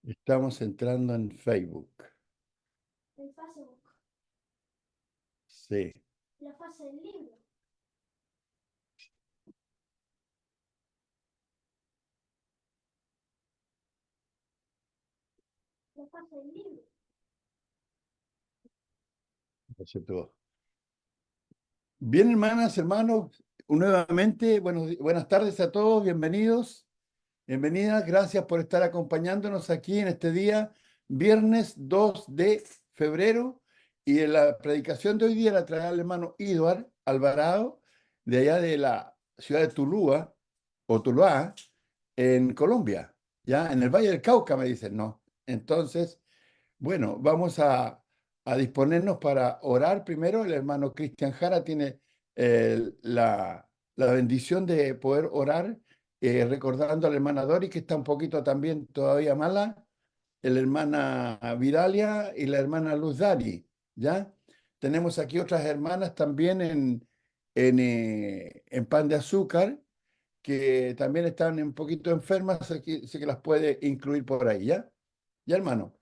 Estamos entrando en Facebook. En Facebook. Sí. La fase del libro. La fase del libro. Eso todo. Bien, hermanas, hermanos, nuevamente, buenas tardes a todos, bienvenidos, bienvenidas, gracias por estar acompañándonos aquí en este día, viernes 2 de febrero, y en la predicación de hoy día la traerá el hermano Eduard Alvarado, de allá de la ciudad de Tuluá, o Tuluá, en Colombia, ya en el Valle del Cauca, me dicen, ¿no? Entonces, bueno, vamos a disponernos para orar primero. El hermano Cristian Jara tiene la bendición de poder orar, recordando a la hermana Dori, que está un poquito también todavía mala, la hermana Vidalia y la hermana Luz Dari, ¿ya? Tenemos aquí otras hermanas también en Pan de Azúcar, que también están un poquito enfermas, así que las puede incluir por ahí, ¿ya? ¿Ya, hermano?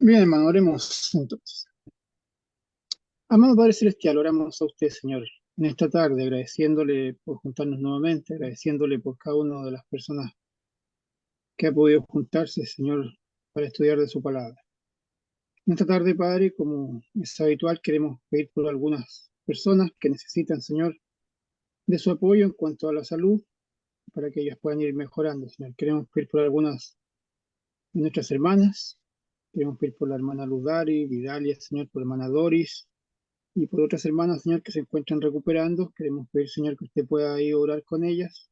Bien, hermano, oremos entonces. Amado Padre Celestial, oramos a usted, Señor, en esta tarde, agradeciéndole por juntarnos nuevamente, agradeciéndole por cada una de las personas que ha podido juntarse, Señor, para estudiar de su palabra. En esta tarde, Padre, como es habitual, queremos pedir por algunas personas que necesitan, Señor, de su apoyo en cuanto a la salud, para que ellas puedan ir mejorando, Señor. Queremos pedir por algunas de nuestras hermanas, queremos pedir por la hermana Ludari, Vidalia, Señor, por la hermana Doris, y por otras hermanas, Señor, que se encuentran recuperando. Queremos pedir, Señor, que usted pueda ir a orar con ellas,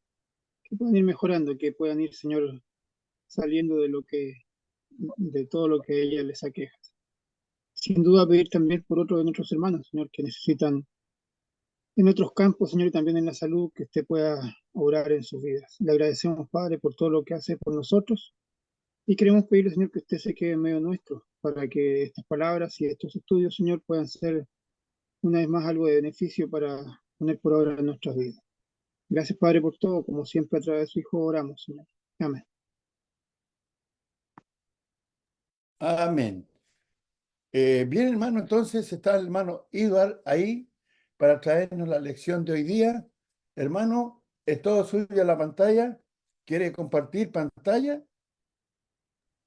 que puedan ir mejorando, que puedan ir, Señor, saliendo de todo lo que a ellas les aqueja. Sin duda pedir también por otros de nuestros hermanos, Señor, que necesitan en otros campos, Señor, y también en la salud, que usted pueda orar en sus vidas. Le agradecemos, Padre, por todo lo que hace por nosotros y queremos pedirle, Señor, que usted se quede en medio nuestro para que estas palabras y estos estudios, Señor, puedan ser una vez más algo de beneficio para poner por obra en nuestras vidas. Gracias, Padre, por todo. Como siempre, a través de su Hijo oramos, Señor. Amén. Amén. Bien, hermano, entonces está el hermano Eduard ahí para traernos la lección de hoy día. Hermano, es todo suyo la pantalla. ¿Quiere compartir pantalla?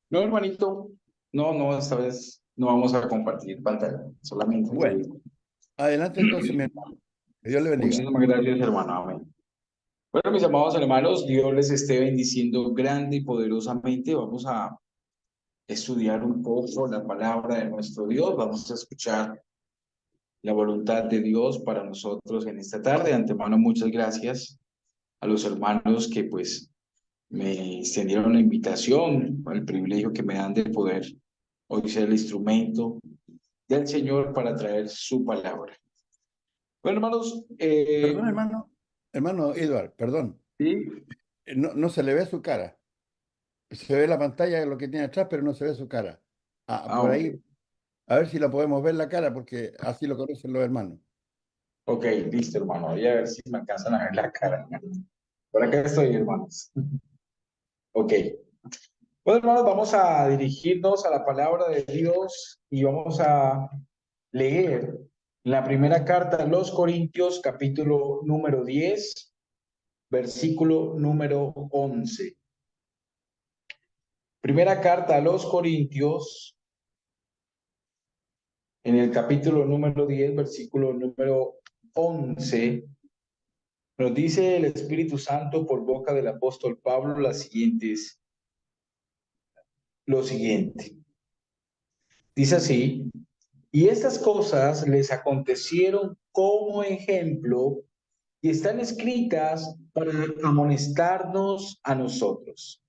No, hermanito, no, esta vez no vamos a compartir pantalla, solamente yo Bueno, digo. adelante entonces, mi hermano. Que Dios le bendiga. Muchísimas gracias, hermano, amén. Bueno, mis amados hermanos, Dios les esté bendiciendo grande y poderosamente. Vamos a estudiar un poco la palabra de nuestro Dios, vamos a escuchar la voluntad de Dios para nosotros en esta tarde. De antemano, muchas gracias a los hermanos que pues me extendieron la invitación, el privilegio que me dan de poder hoy ser el instrumento del Señor para traer su palabra. Bueno, hermanos, Perdón, hermano. Hermano Eduard, perdón. sí, No se le ve su cara. Se ve la pantalla, lo que tiene atrás, pero no se ve su cara. Por ok, ahí, a ver si la podemos ver la cara, porque así lo conocen los hermanos. ok, listo, hermano, voy a ver si me alcanzan a ver la cara. Por acá estoy, hermanos. Ok. Bueno, hermanos, vamos a dirigirnos a la palabra de Dios y vamos a leer la primera carta a los Corintios, capítulo número 10, versículo número 11. Primera carta a los Corintios, en el capítulo número 10, versículo número 11, nos dice el Espíritu Santo por boca del apóstol Pablo lo siguiente. Dice así: y estas cosas les acontecieron como ejemplo y están escritas para amonestarnos a nosotros,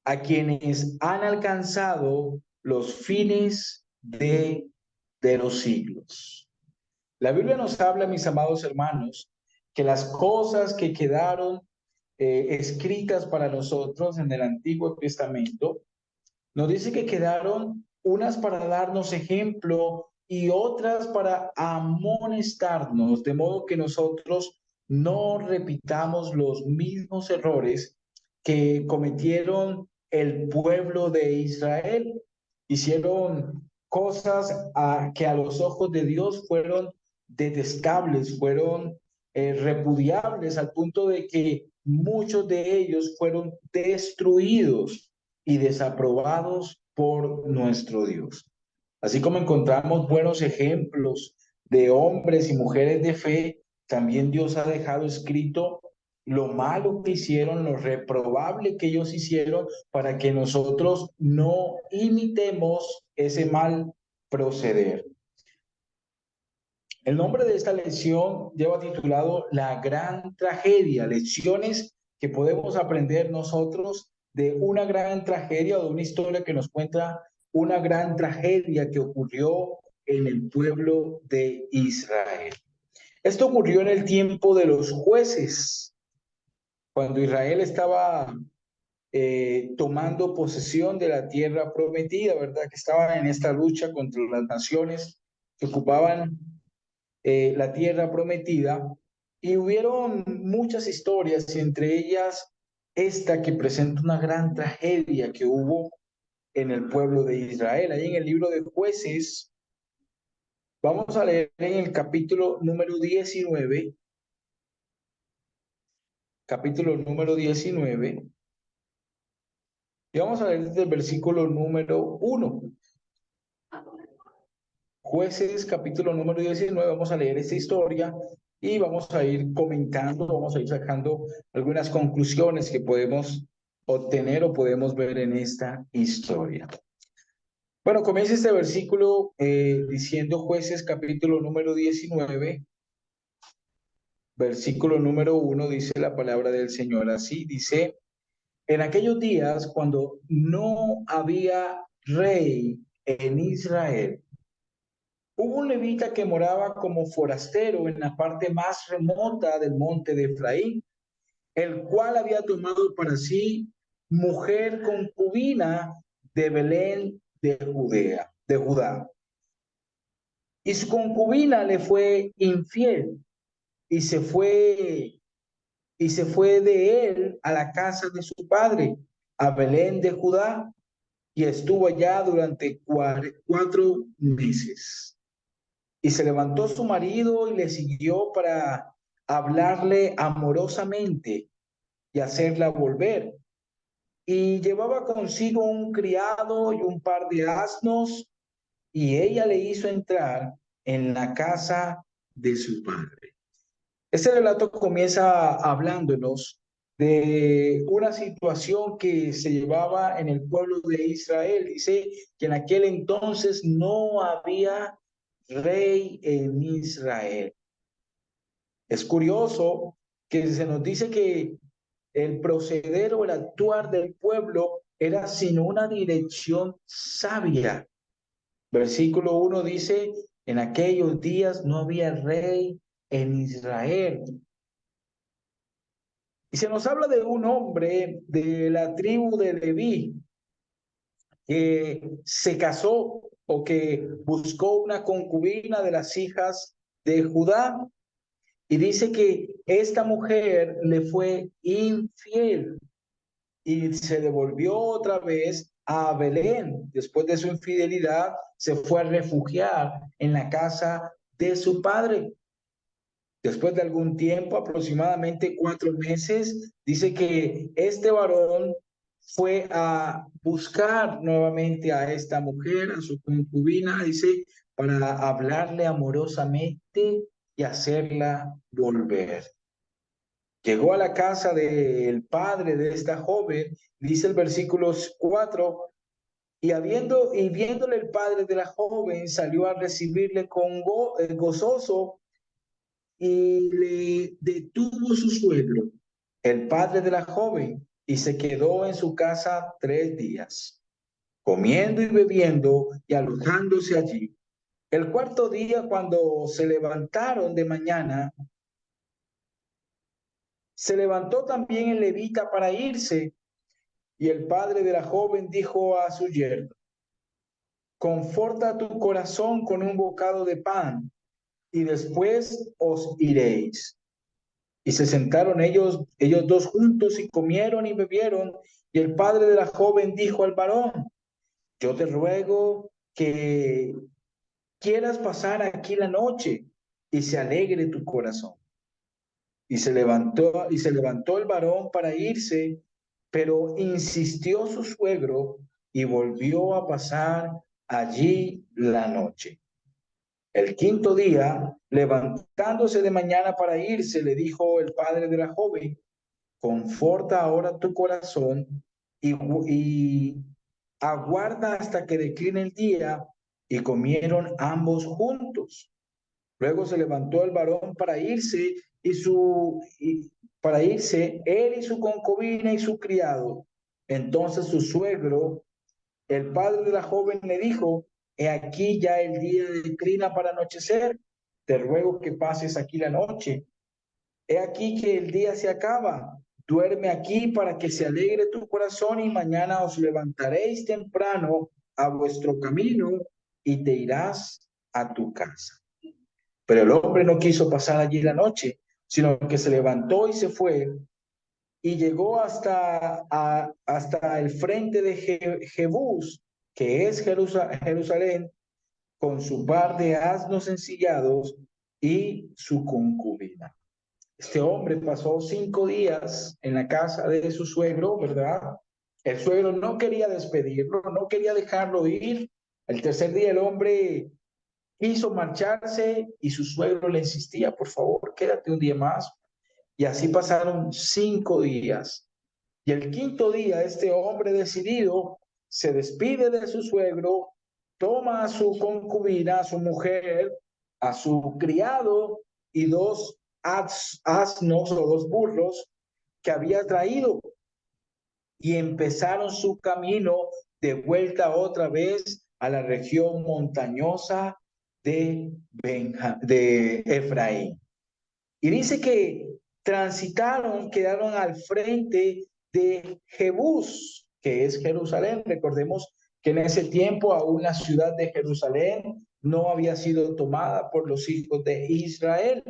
a quienes han alcanzado los fines de los siglos. La Biblia nos habla, mis amados hermanos, que las cosas que quedaron escritas para nosotros en el Antiguo Testamento, nos dice que quedaron unas para darnos ejemplo y otras para amonestarnos, de modo que nosotros no repitamos los mismos errores que cometieron el pueblo de Israel. Hicieron cosas que a los ojos de Dios fueron detestables, fueron repudiables, al punto de que muchos de ellos fueron destruidos y desaprobados por nuestro Dios. Así como encontramos buenos ejemplos de hombres y mujeres de fe, también Dios ha dejado escrito lo malo que hicieron, lo reprobable que ellos hicieron, para que nosotros no imitemos ese mal proceder. El nombre de esta lección lleva titulado La Gran Tragedia, lecciones que podemos aprender nosotros de una gran tragedia o de una historia que nos cuenta una gran tragedia que ocurrió en el pueblo de Israel. Esto ocurrió en el tiempo de los jueces, cuando Israel estaba tomando posesión de la tierra prometida, ¿verdad? Que estaban en esta lucha contra las naciones que ocupaban la tierra prometida, y hubieron muchas historias, y entre ellas esta que presenta una gran tragedia que hubo en el pueblo de Israel. Ahí en el libro de Jueces, vamos a leer en el capítulo número 19, y vamos a leer desde el versículo número 1. Jueces, capítulo número 19, vamos a leer esta historia y vamos a ir comentando, vamos a ir sacando algunas conclusiones que podemos obtener o podemos ver en esta historia. Bueno, comienza este versículo diciendo Jueces, capítulo número 19, versículo número 1, dice la palabra del Señor así, dice: en aquellos días, cuando no había rey en Israel, hubo un levita que moraba como forastero en la parte más remota del monte de Efraín, el cual había tomado para sí mujer concubina de Belén de Judá. Y su concubina le fue infiel y se fue de él a la casa de su padre, a Belén de Judá, y estuvo allá durante 4 meses. Y se levantó su marido y le siguió para hablarle amorosamente y hacerla volver. Y llevaba consigo un criado y un par de asnos, y ella le hizo entrar en la casa de su padre. Este relato comienza hablándonos de una situación que se llevaba en el pueblo de Israel. Dice que en aquel entonces no había rey en Israel. Es curioso que se nos dice que el proceder o el actuar del pueblo era sin una dirección sabia. Versículo 1 dice: en aquellos días no había rey en Israel. Y se nos habla de un hombre de la tribu de Leví que se casó o que buscó una concubina de las hijas de Judá. Y dice que esta mujer le fue infiel y se devolvió otra vez a Belén. Después de su infidelidad, se fue a refugiar en la casa de su padre. Después de algún tiempo, aproximadamente 4 meses, dice que este varón fue a buscar nuevamente a esta mujer, a su concubina, dice, para hablarle amorosamente y hacerla volver. Llegó a la casa del padre de esta joven, dice el versículo 4, y viéndole el padre de la joven, salió a recibirle con gozoso, y le detuvo su suegro, el padre de la joven, y se quedó en su casa 3 días, comiendo y bebiendo y alojándose allí. El cuarto día, cuando se levantaron de mañana, se levantó también el levita para irse, y el padre de la joven dijo a su yerno: conforta tu corazón con un bocado de pan, y después os iréis. Y se sentaron ellos dos juntos y comieron y bebieron. Y el padre de la joven dijo al varón: yo te ruego que quieras pasar aquí la noche y se alegre tu corazón. Y se levantó el varón para irse, pero insistió su suegro y volvió a pasar allí la noche. El quinto día, levantándose de mañana para irse, le dijo el padre de la joven: conforta ahora tu corazón y aguarda hasta que decline el día. Y comieron ambos juntos. Luego se levantó el varón para irse para irse él y su concubina y su criado. Entonces su suegro, el padre de la joven, le dijo: he aquí ya el día declina para anochecer, te ruego que pases aquí la noche. He aquí que el día se acaba, duerme aquí para que se alegre tu corazón, y mañana os levantaréis temprano a vuestro camino y te irás a tu casa. Pero el hombre no quiso pasar allí la noche, sino que se levantó y se fue, y llegó hasta el frente de Jebús, que es Jerusalén, con su par de asnos ensillados y su concubina. Este hombre pasó 5 días en la casa de su suegro, ¿verdad? El suegro no quería despedirlo, no quería dejarlo ir. El tercer día el hombre quiso marcharse y su suegro le insistía: por favor, quédate un día más. Y así pasaron 5 días. Y el quinto día, este hombre decidido se despide de su suegro, toma a su concubina, a su mujer, a su criado y 2 asnos o 2 burros que había traído, y empezaron su camino de vuelta otra vez a la región montañosa de Efraín. Y dice que transitaron, quedaron al frente de Jebús, que es Jerusalén. Recordemos que en ese tiempo aún la ciudad de Jerusalén no había sido tomada por los hijos de Israel.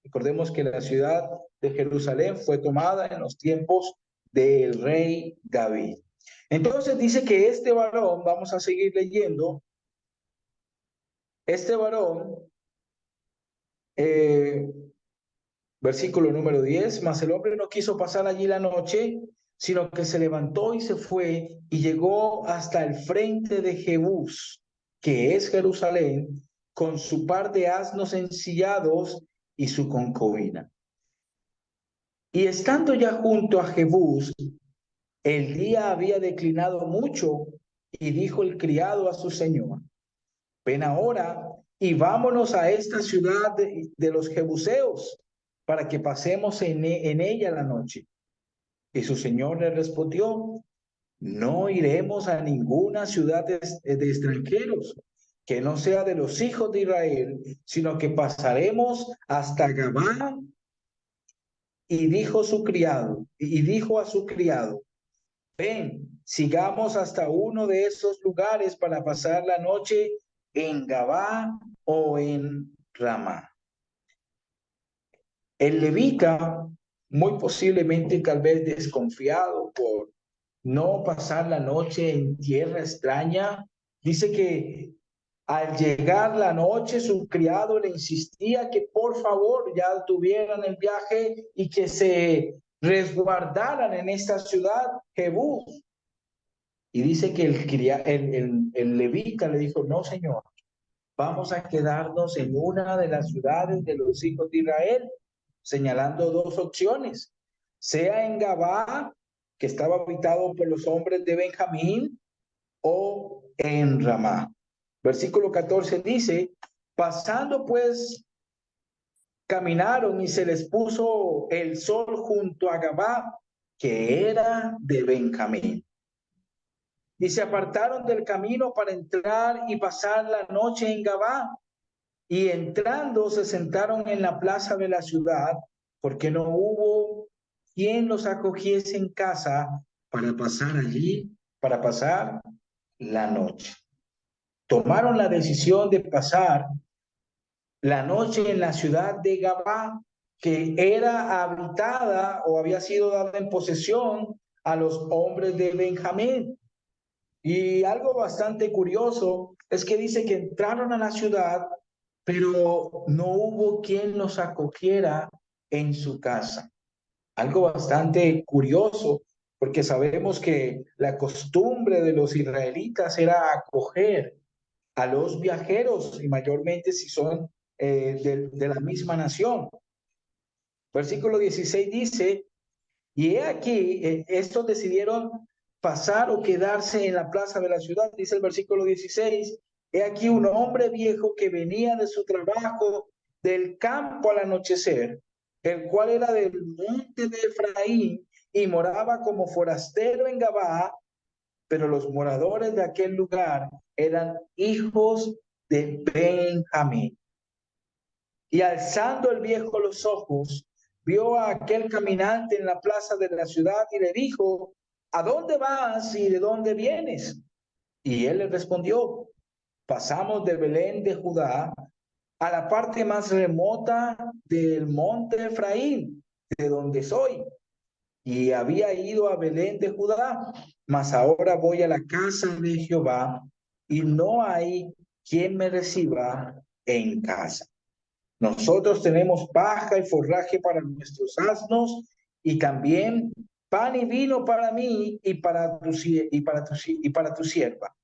Recordemos que la ciudad de Jerusalén fue tomada en los tiempos del rey David. Entonces dice que este varón, vamos a seguir leyendo, este varón, versículo número 10, mas el hombre no quiso pasar allí la noche, sino que se levantó y se fue y llegó hasta el frente de Jebús, que es Jerusalén, con su par de asnos ensillados y su concubina. Y estando ya junto a Jebús, el día había declinado mucho, y dijo el criado a su señor: ven ahora y vámonos a esta ciudad de los jebuseos, para que pasemos en ella la noche. Y su señor le respondió: no iremos a ninguna ciudad de extranjeros, que no sea de los hijos de Israel, sino que pasaremos hasta Gabá. Y dijo a su criado: ven, sigamos hasta uno de esos lugares para pasar la noche en Gabá o en Ramá. El levita, muy posiblemente tal vez desconfiado por no pasar la noche en tierra extraña, dice que al llegar la noche su criado le insistía que por favor ya tuvieran el viaje y que se resguardaran en esta ciudad, Jebús. Y dice que el levita le dijo: no, señor, vamos a quedarnos en una de las ciudades de los hijos de Israel, señalando 2 opciones: sea en Gabá, que estaba habitado por los hombres de Benjamín, o en Ramá. Versículo 14 dice: pasando pues, caminaron y se les puso el sol junto a Gabá, que era de Benjamín. Y se apartaron del camino para entrar y pasar la noche en Gabá. Y entrando se sentaron en la plaza de la ciudad, porque no hubo quien los acogiese en casa para pasar la noche. Tomaron la decisión de pasar la noche en la ciudad de Gabá, que era habitada o había sido dada en posesión a los hombres de Benjamín. Y algo bastante curioso es que dice que entraron a la ciudad, pero no hubo quien los acogiera en su casa. Algo bastante curioso, porque sabemos que la costumbre de los israelitas era acoger a los viajeros, y mayormente si son de la misma nación. Versículo 16 dice, y he aquí, estos decidieron pasar o quedarse en la plaza de la ciudad. Dice el versículo 16, he aquí un hombre viejo que venía de su trabajo del campo al anochecer, el cual era del monte de Efraín y moraba como forastero en Gabaa, pero los moradores de aquel lugar eran hijos de Benjamín. Y alzando el viejo los ojos, vio a aquel caminante en la plaza de la ciudad y le dijo, ¿a dónde vas y de dónde vienes? Y él le respondió, pasamos de Belén de Judá a la parte más remota del monte Efraín, de donde soy. Y había ido a Belén de Judá, mas ahora voy a la casa de Jehová y no hay quien me reciba en casa. Nosotros tenemos paja y forraje para nuestros asnos y también pan y vino para mí y para tu sierva.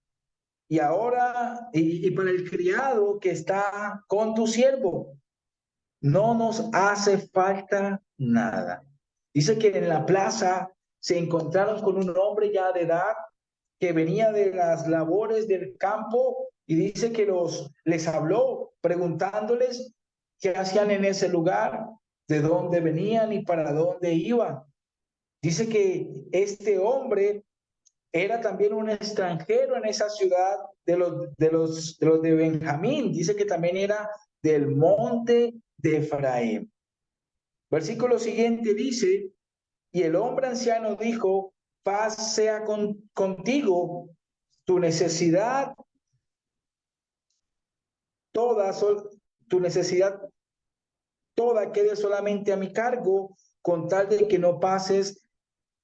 Y ahora, y para el criado que está con tu siervo, no nos hace falta nada. Dice que en la plaza se encontraron con un hombre ya de edad que venía de las labores del campo y dice que les habló preguntándoles qué hacían en ese lugar, de dónde venían y para dónde iban. Dice que este hombre era también un extranjero en esa ciudad de Benjamín. Dice que también era del monte de Efraín. Versículo siguiente dice, y el hombre anciano dijo, paz sea contigo, tu necesidad toda, tu necesidad toda quede solamente a mi cargo, con tal de que no pases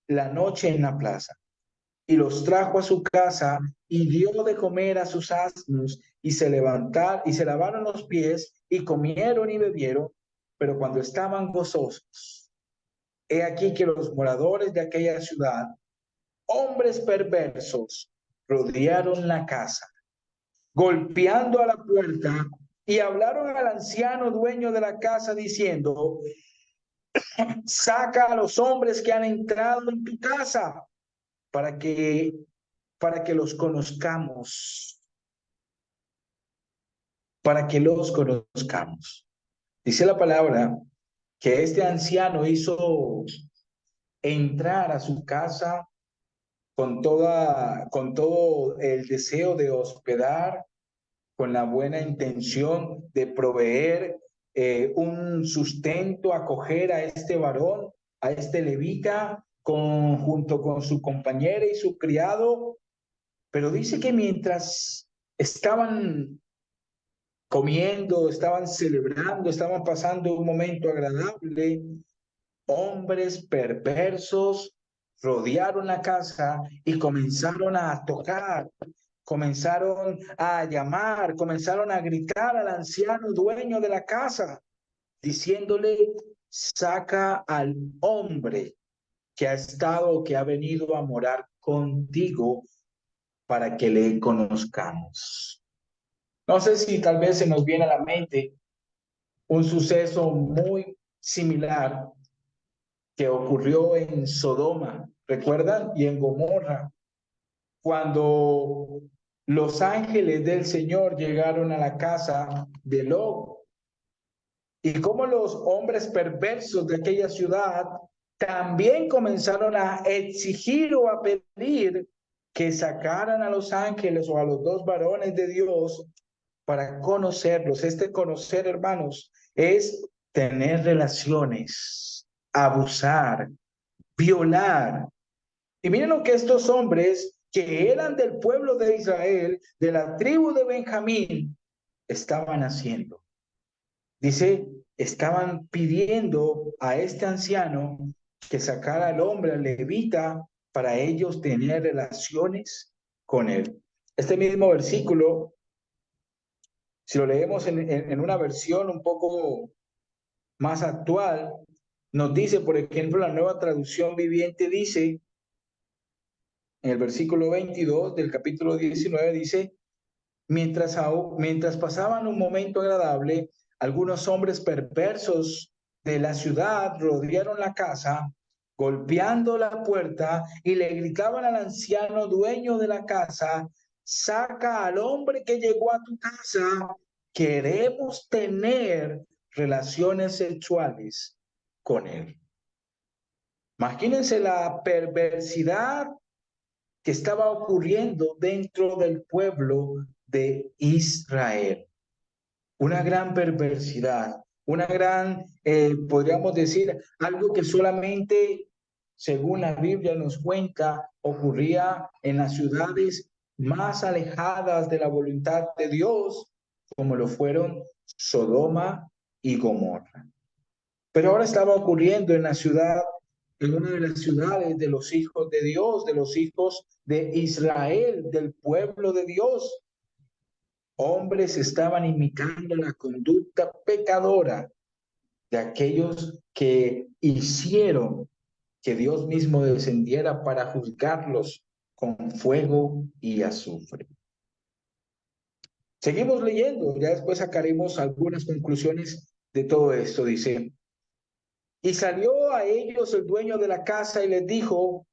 la noche en la plaza. Y los trajo a su casa y dio de comer a sus asnos y se lavaron los pies y comieron y bebieron, pero cuando estaban gozosos, he aquí que los moradores de aquella ciudad, hombres perversos, rodearon la casa, golpeando a la puerta, y hablaron al anciano dueño de la casa diciendo, saca a los hombres que han entrado en tu casa para que los conozcamos, para que los conozcamos. Dice la palabra que este anciano hizo entrar a su casa con todo el deseo de hospedar, con la buena intención de proveer un sustento, acoger a este varón, a este levita, junto con su compañera y su criado. Pero dice que mientras estaban comiendo, estaban celebrando, estaban pasando un momento agradable, hombres perversos rodearon la casa y comenzaron a tocar, comenzaron a llamar, comenzaron a gritar al anciano dueño de la casa, diciéndole, saca al hombre que ha venido a morar contigo para que le conozcamos. No sé si tal vez se nos viene a la mente un suceso muy similar que ocurrió en Sodoma, ¿recuerdan? Y en Gomorra, cuando los ángeles del Señor llegaron a la casa de Lot, y cómo los hombres perversos de aquella ciudad también comenzaron a exigir o a pedir que sacaran a los ángeles o a los dos varones de Dios para conocerlos. Este conocer, hermanos, es tener relaciones, abusar, violar. Y miren lo que estos hombres que eran del pueblo de Israel, de la tribu de Benjamín, estaban haciendo. Dice, estaban pidiendo a este anciano que sacara al hombre, al levita, para ellos tener relaciones con él. Este mismo versículo, si lo leemos en una versión un poco más actual, nos dice, por ejemplo, la Nueva Traducción Viviente dice, en el versículo 22 del capítulo 19, dice, mientras pasaban un momento agradable, algunos hombres perversos de la ciudad rodearon la casa, golpeando la puerta, y le gritaban al anciano dueño de la casa, saca al hombre que llegó a tu casa, queremos tener relaciones sexuales con él. Imagínense la perversidad que estaba ocurriendo dentro del pueblo de Israel. Una gran perversidad, una gran, podríamos decir, algo que solamente, según la Biblia nos cuenta, ocurría en las ciudades más alejadas de la voluntad de Dios, como lo fueron Sodoma y Gomorra. Pero ahora estaba ocurriendo en la ciudad, en una de las ciudades de los hijos de Dios, de los hijos de Israel, del pueblo de Dios. Hombres estaban imitando la conducta pecadora de aquellos que hicieron que Dios mismo descendiera para juzgarlos con fuego y azufre. Seguimos leyendo, ya después sacaremos algunas conclusiones de todo esto. Dice, y salió a ellos el dueño de la casa y les dijo,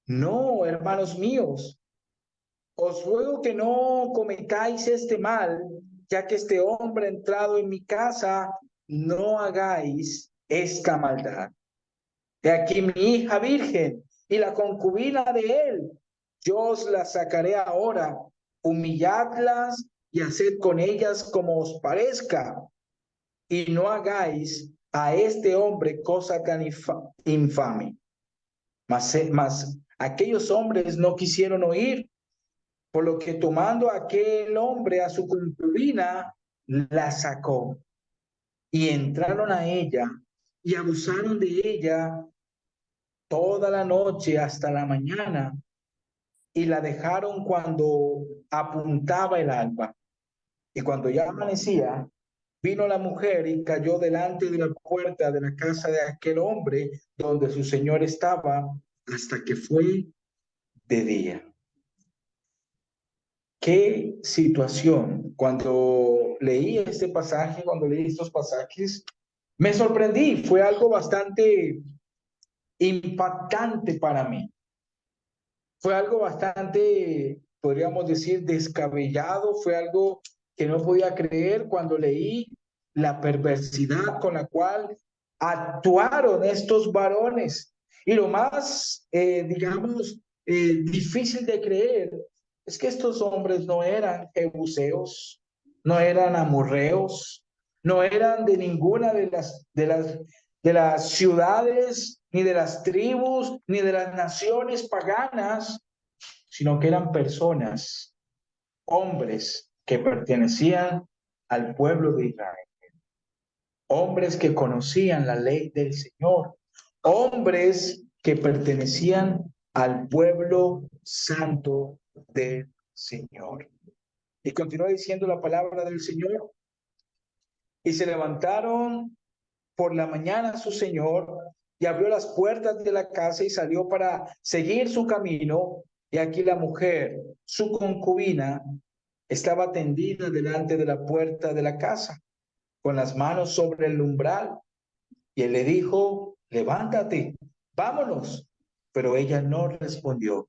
no, hermanos míos, os ruego que no cometáis este mal, ya que este hombre ha entrado en mi casa, no hagáis esta maldad. He aquí mi hija virgen y la concubina de él, yo os la sacaré ahora, humilladlas y haced con ellas como os parezca, y no hagáis a este hombre cosa tan infame. Mas aquellos hombres no quisieron oír, por lo que tomando aquel hombre a su concubina, la sacó, y entraron a ella y abusaron de ella toda la noche hasta la mañana, y la dejaron cuando apuntaba el alba. Y cuando ya amanecía, vino la mujer y cayó delante de la puerta de la casa de aquel hombre donde su señor estaba, hasta que fue de día. Qué situación. Cuando leí este pasaje, cuando leí estos pasajes, me sorprendí. Fue algo bastante impactante para mí. Fue algo bastante, podríamos decir, descabellado. Fue algo que no podía creer cuando leí la perversidad con la cual actuaron estos varones. Y lo más, digamos, difícil de creer es que estos hombres no eran jebuseos, no eran amorreos, no eran de ninguna de las ciudades, ni de las tribus, ni de las naciones paganas, sino que eran personas, hombres que pertenecían al pueblo de Israel, hombres que conocían la ley del Señor, hombres que pertenecían al pueblo santo del Señor. Y continúa diciendo la palabra del Señor. Y se levantaron por la mañana su señor y abrió las puertas de la casa y salió para seguir su camino. Y aquí la mujer, su concubina, estaba tendida delante de la puerta de la casa, con las manos sobre el umbral. Y él le dijo, levántate, vámonos. Pero ella no respondió.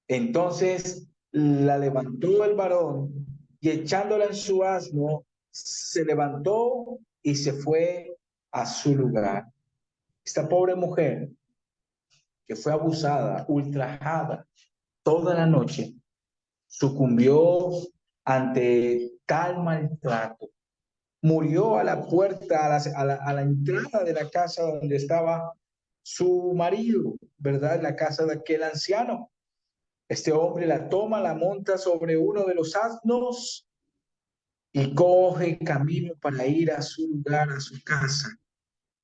Entonces la levantó el varón y echándola en su asno, se levantó y se fue a su lugar. Esta pobre mujer que fue abusada, ultrajada toda la noche, sucumbió ante tal maltrato. Murió a la puerta, a la entrada de la casa donde estaba su marido, ¿verdad? La casa de aquel anciano. Este hombre la toma, la monta sobre uno de los asnos y coge camino para ir a su lugar, a su casa.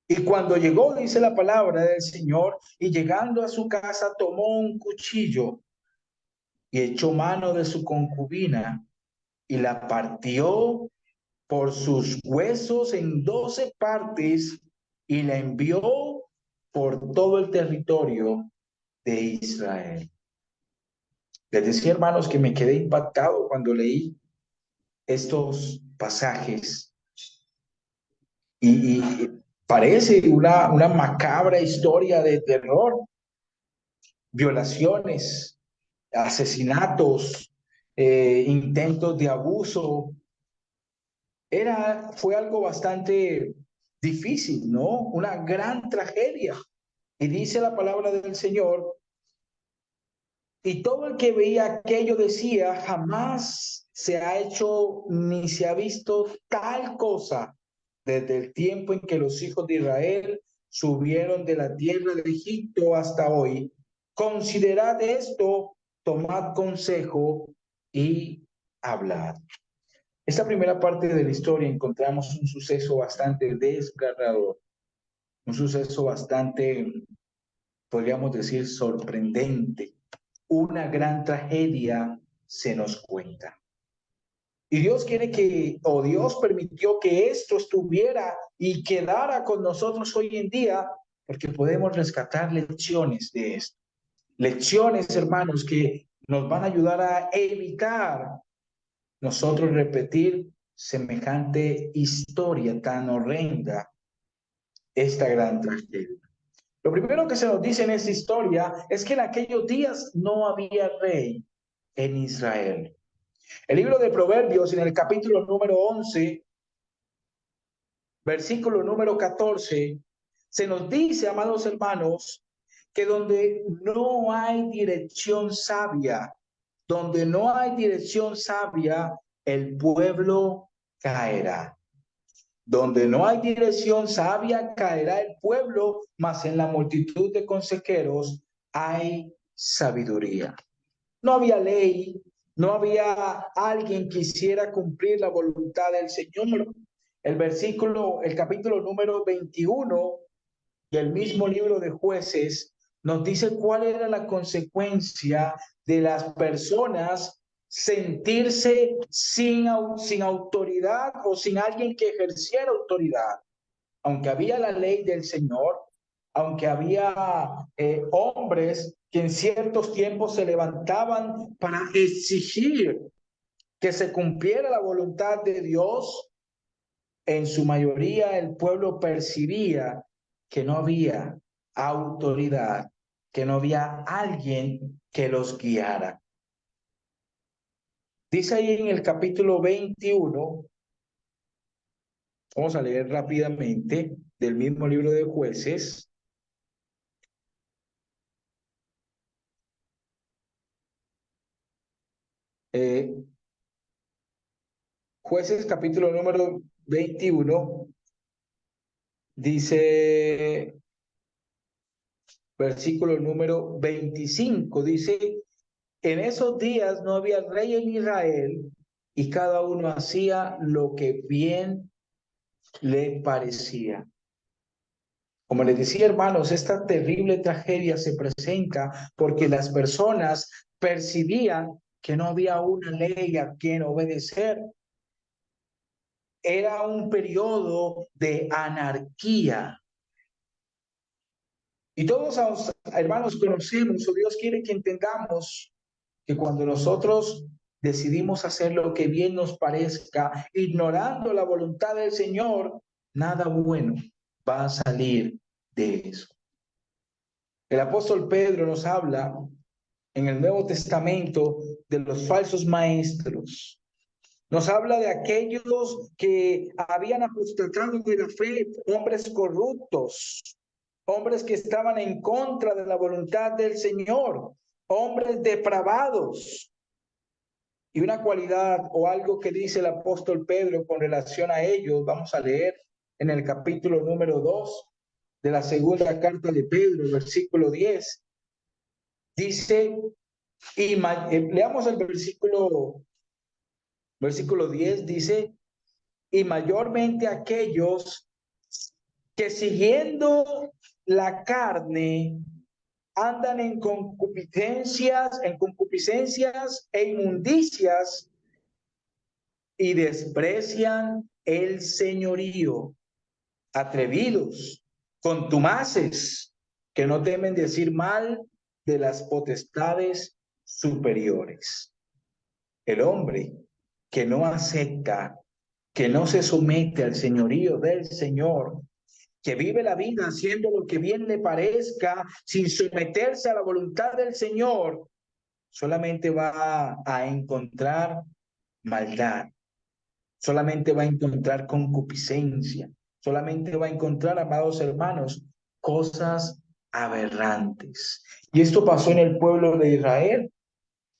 Y cuando llegó, dice la palabra del Señor, y llegando a su casa tomó un cuchillo y echó mano de su concubina y la partió por sus huesos en 12 partes y la envió por todo el territorio de Israel. Les decía, hermanos, que me quedé impactado cuando leí estos pasajes y parece una macabra historia de terror, violaciones, asesinatos, intentos de abuso. Fue algo bastante difícil, ¿no? Una gran tragedia. Y dice la palabra del Señor, y todo el que veía aquello decía, jamás se ha hecho ni se ha visto tal cosa desde el tiempo en que los hijos de Israel subieron de la tierra de Egipto hasta hoy. Considerad esto, tomad consejo y hablad. Esta primera parte de la historia encontramos un suceso bastante desgarrador, un suceso bastante, podríamos decir, sorprendente. Una gran tragedia se nos cuenta. Y Dios quiere que, o Dios permitió que esto estuviera y quedara con nosotros hoy en día, porque podemos rescatar lecciones de esto. Lecciones, hermanos, que nos van a ayudar a evitar nosotros repetir semejante historia tan horrenda, esta gran tragedia. Lo primero que se nos dice en esta historia es que en aquellos días no había rey en Israel. El libro de Proverbios, en el capítulo número 11, versículo número 14, se nos dice, amados hermanos, que donde no hay dirección sabia, donde no hay dirección sabia, el pueblo caerá. Donde no hay dirección sabia, caerá el pueblo, mas en la multitud de consejeros hay sabiduría. No había ley, no había alguien que quisiera cumplir la voluntad del Señor. El capítulo número 21 y el mismo libro de Jueces nos dice cuál era la consecuencia de las personas sentirse sin autoridad o sin alguien que ejerciera autoridad. Aunque había la ley del Señor, aunque había hombres que en ciertos tiempos se levantaban para exigir que se cumpliera la voluntad de Dios, en su mayoría el pueblo percibía que no había autoridad, que no había alguien que los guiara. Dice ahí en el capítulo 21, vamos a leer rápidamente del mismo libro de Jueces. Jueces capítulo número 21, dice, versículo número 25, dice, en esos días no había rey en Israel y cada uno hacía lo que bien le parecía. Como les decía, hermanos, esta terrible tragedia se presenta porque las personas percibían que no había una ley a quien obedecer. Era un periodo de anarquía. Y todos, hermanos, conocemos, o Dios quiere que entendamos que cuando nosotros decidimos hacer lo que bien nos parezca, ignorando la voluntad del Señor, nada bueno va a salir de eso. El apóstol Pedro nos habla en el Nuevo Testamento de los falsos maestros. Nos habla de aquellos que habían apostatado de la fe, hombres corruptos, hombres que estaban en contra de la voluntad del Señor, hombres depravados. Y una cualidad o algo que dice el apóstol Pedro con relación a ellos, vamos a leer en el capítulo número 2 de la segunda carta de Pedro, versículo 10. Dice, leamos el versículo Versículo 10 dice, y mayormente aquellos que siguiendo la carne andan en concupiscencias e inmundicias y desprecian el señorío, atrevidos, contumaces, que no temen decir mal de las potestades superiores. El hombre que no acepta, que no se somete al señorío del Señor, que vive la vida haciendo lo que bien le parezca, sin someterse a la voluntad del Señor, solamente va a encontrar maldad, solamente va a encontrar concupiscencia, solamente va a encontrar, amados hermanos, cosas aberrantes. Y esto pasó en el pueblo de Israel.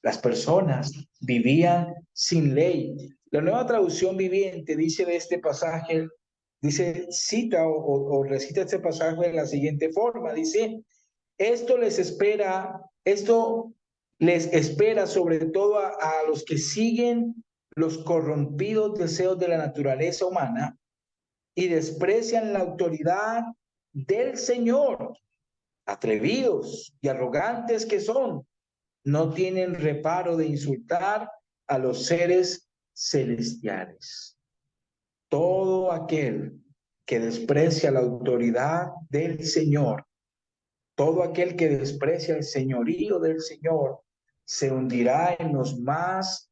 Las personas vivían sin ley. La Nueva Traducción Viviente dice de este pasaje, dice, cita o recita este pasaje de la siguiente forma, dice, esto les espera sobre todo a los que siguen los corrompidos deseos de la naturaleza humana y desprecian la autoridad del Señor, atrevidos y arrogantes que son, no tienen reparo de insultar a los seres celestiales. Todo aquel que desprecia la autoridad del Señor, todo aquel que desprecia el señorío del Señor, se hundirá en los más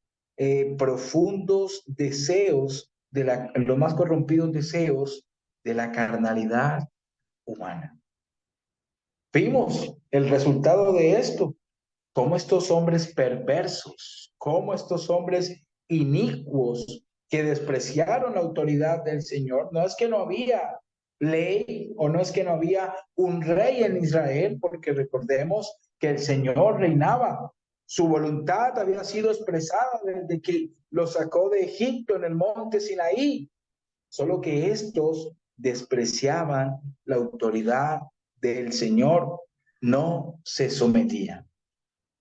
profundos deseos, los más corrompidos deseos de la carnalidad humana. Vimos el resultado de esto, cómo estos hombres perversos, cómo estos hombres inicuos que despreciaron la autoridad del Señor, no es que no había ley o no es que no había un rey en Israel, porque recordemos que el Señor reinaba. Su voluntad había sido expresada desde que lo sacó de Egipto en el monte Sinaí, solo que estos despreciaban la autoridad del Señor, no se sometían.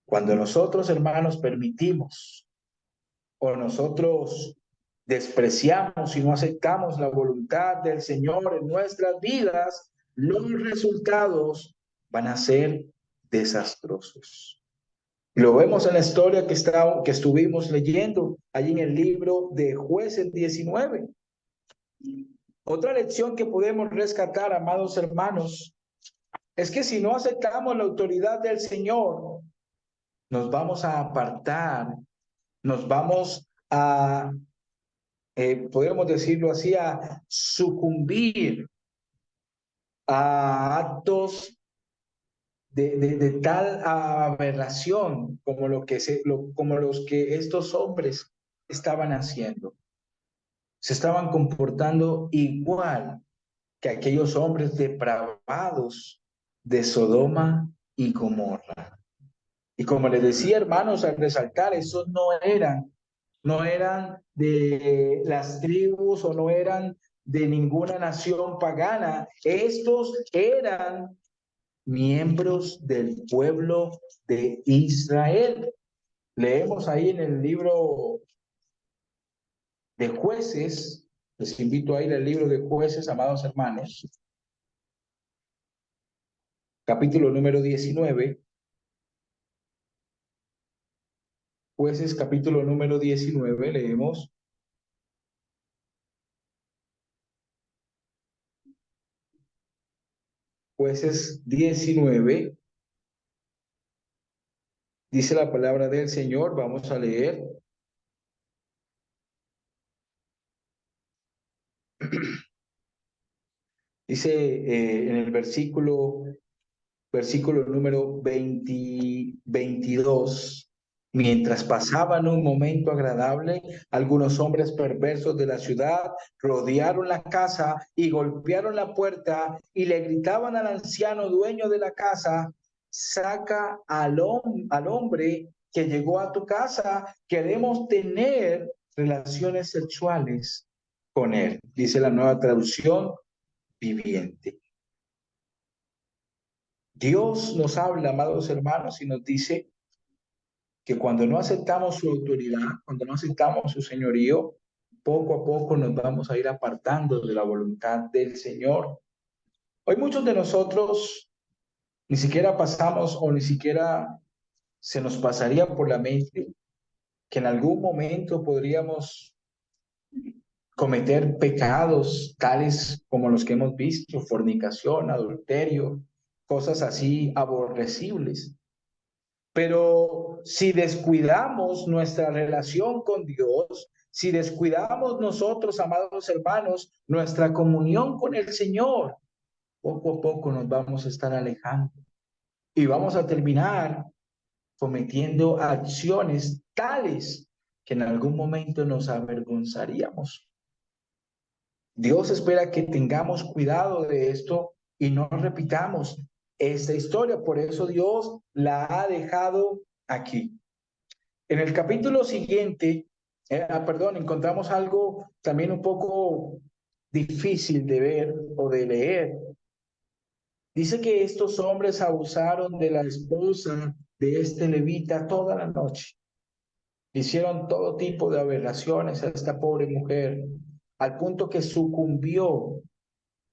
Cuando nosotros, hermanos, permitimos o nosotros despreciamos y no aceptamos la voluntad del Señor en nuestras vidas, los resultados van a ser desastrosos. Lo vemos en la historia que estuvimos leyendo allí en el libro de Jueces 19. Otra lección que podemos rescatar, amados hermanos, es que si no aceptamos la autoridad del Señor, nos vamos a apartar, nos vamos a, podríamos decirlo así, a sucumbir a actos de tal aberración como, como los que estos hombres estaban haciendo. Se estaban comportando igual que aquellos hombres depravados de Sodoma y Gomorra. Y como les decía, hermanos, al resaltar, esos no eran de las tribus o no eran de ninguna nación pagana. Estos eran miembros del pueblo de Israel. Leemos ahí en el libro de Jueces, les invito a ir al libro de Jueces, amados hermanos, capítulo número 19. Jueces capítulo número 19, leemos. Jueces 19, dice la palabra del Señor, vamos a leer. Dice en el versículo número 22, mientras pasaban un momento agradable, algunos hombres perversos de la ciudad rodearon la casa y golpearon la puerta y le gritaban al anciano dueño de la casa, saca al hombre que llegó a tu casa, queremos tener relaciones sexuales con él. Dice la Nueva Traducción Viviente. Dios nos habla, amados hermanos, y nos dice que cuando no aceptamos su autoridad, cuando no aceptamos su señorío, poco a poco nos vamos a ir apartando de la voluntad del Señor. Hoy muchos de nosotros ni siquiera pasamos o ni siquiera se nos pasaría por la mente que en algún momento podríamos cometer pecados tales como los que hemos visto, fornicación, adulterio, cosas así aborrecibles. Pero si descuidamos nuestra relación con Dios, si descuidamos nosotros, amados hermanos, nuestra comunión con el Señor, poco a poco nos vamos a estar alejando y vamos a terminar cometiendo acciones tales que en algún momento nos avergonzaríamos. Dios espera que tengamos cuidado de esto y no repitamos esta historia. Por eso Dios la ha dejado aquí. En el capítulo siguiente, encontramos algo también un poco difícil de ver o de leer. Dice que estos hombres abusaron de la esposa de este levita toda la noche. Hicieron todo tipo de aberraciones a esta pobre mujer, al punto que sucumbió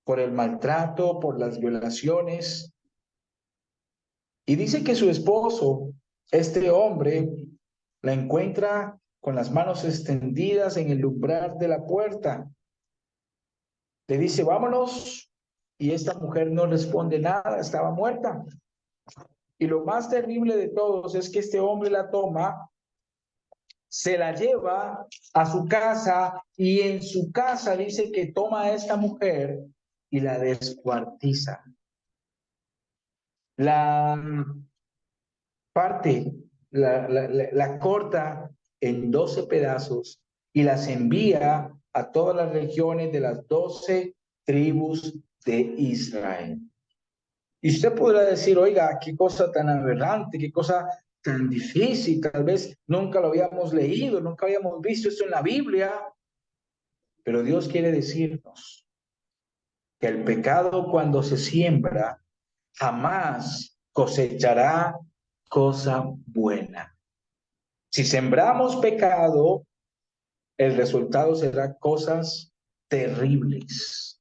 por el maltrato, por las violaciones. Y dice que su esposo, este hombre, la encuentra con las manos extendidas en el umbral de la puerta. Le dice, vámonos. Y esta mujer no responde nada, estaba muerta. Y lo más terrible de todos es que este hombre la toma, se la lleva a su casa y en su casa dice que toma a esta mujer y la descuartiza. La parte, la corta en 12 pedazos y las envía a todas las regiones de las 12 tribus de Israel. Y usted podrá decir, oiga, qué cosa tan aberrante, qué cosa tan difícil, tal vez nunca lo habíamos leído, nunca habíamos visto esto en la Biblia, pero Dios quiere decirnos que el pecado cuando se siembra jamás cosechará cosa buena. Si sembramos pecado, el resultado será cosas terribles.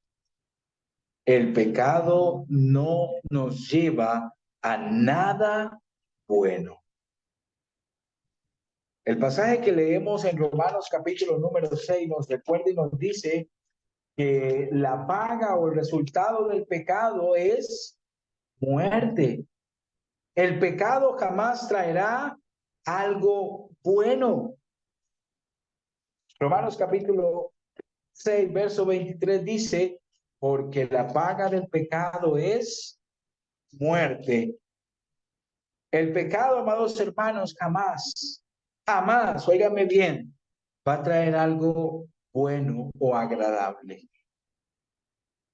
El pecado no nos lleva a nada bueno. El pasaje que leemos en Romanos capítulo número 6 nos recuerda y nos dice que la paga o el resultado del pecado es muerte. El pecado jamás traerá algo bueno. Romanos capítulo 6, verso 23 dice, porque la paga del pecado es muerte. El pecado, amados hermanos, jamás, óigame bien, va a traer algo bueno o agradable.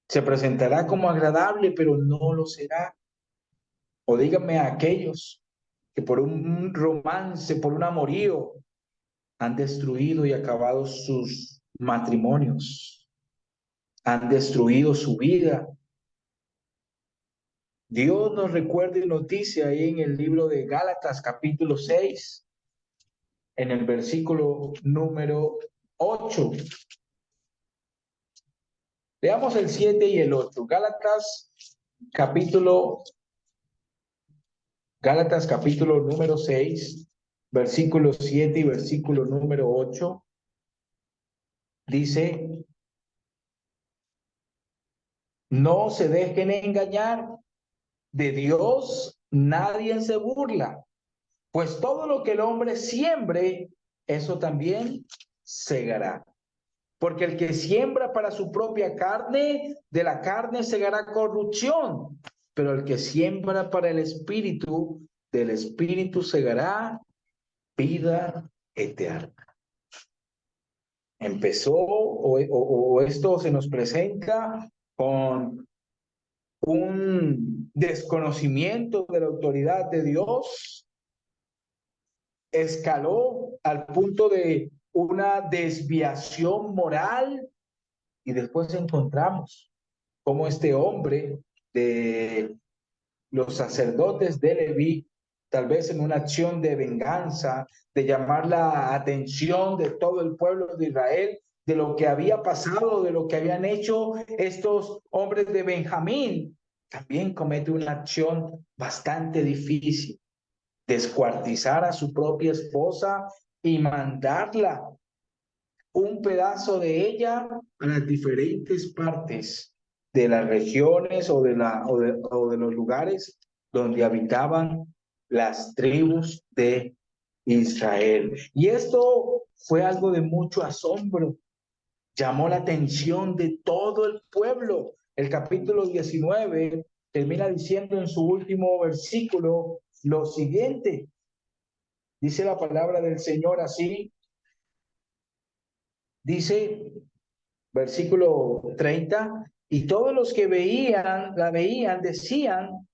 Se presentará como agradable, pero no lo será. O díganme a aquellos que por un romance, por un amorío, han destruido y acabado sus matrimonios, han destruido su vida. Dios nos recuerda y nos dice ahí en el libro de Gálatas capítulo 6, en el versículo número 8. Leamos el 7 y el 8. Gálatas capítulo número 6, versículo 7 y versículo número 8. Dice, no se dejen engañar, de Dios nadie se burla, pues todo lo que el hombre siembre, eso también segará. Porque el que siembra para su propia carne, de la carne segará corrupción, pero el que siembra para el espíritu, del espíritu segará vida eterna. Empezó, o esto se nos presenta con un desconocimiento de la autoridad de Dios, escaló al punto de una desviación moral y después encontramos cómo este hombre de los sacerdotes de Leví tal vez en una acción de venganza, de llamar la atención de todo el pueblo de Israel, de lo que había pasado, de lo que habían hecho estos hombres de Benjamín. También comete una acción bastante difícil: descuartizar a su propia esposa y mandarla, un pedazo de ella, a las diferentes partes de las regiones o de los lugares donde habitaban las tribus de Israel. Y esto fue algo de mucho asombro, llamó la atención de todo el pueblo. El capítulo 19 termina diciendo en su último versículo lo siguiente. Dice la palabra del Señor así. Dice, versículo 30, y todos los que la veían, decían: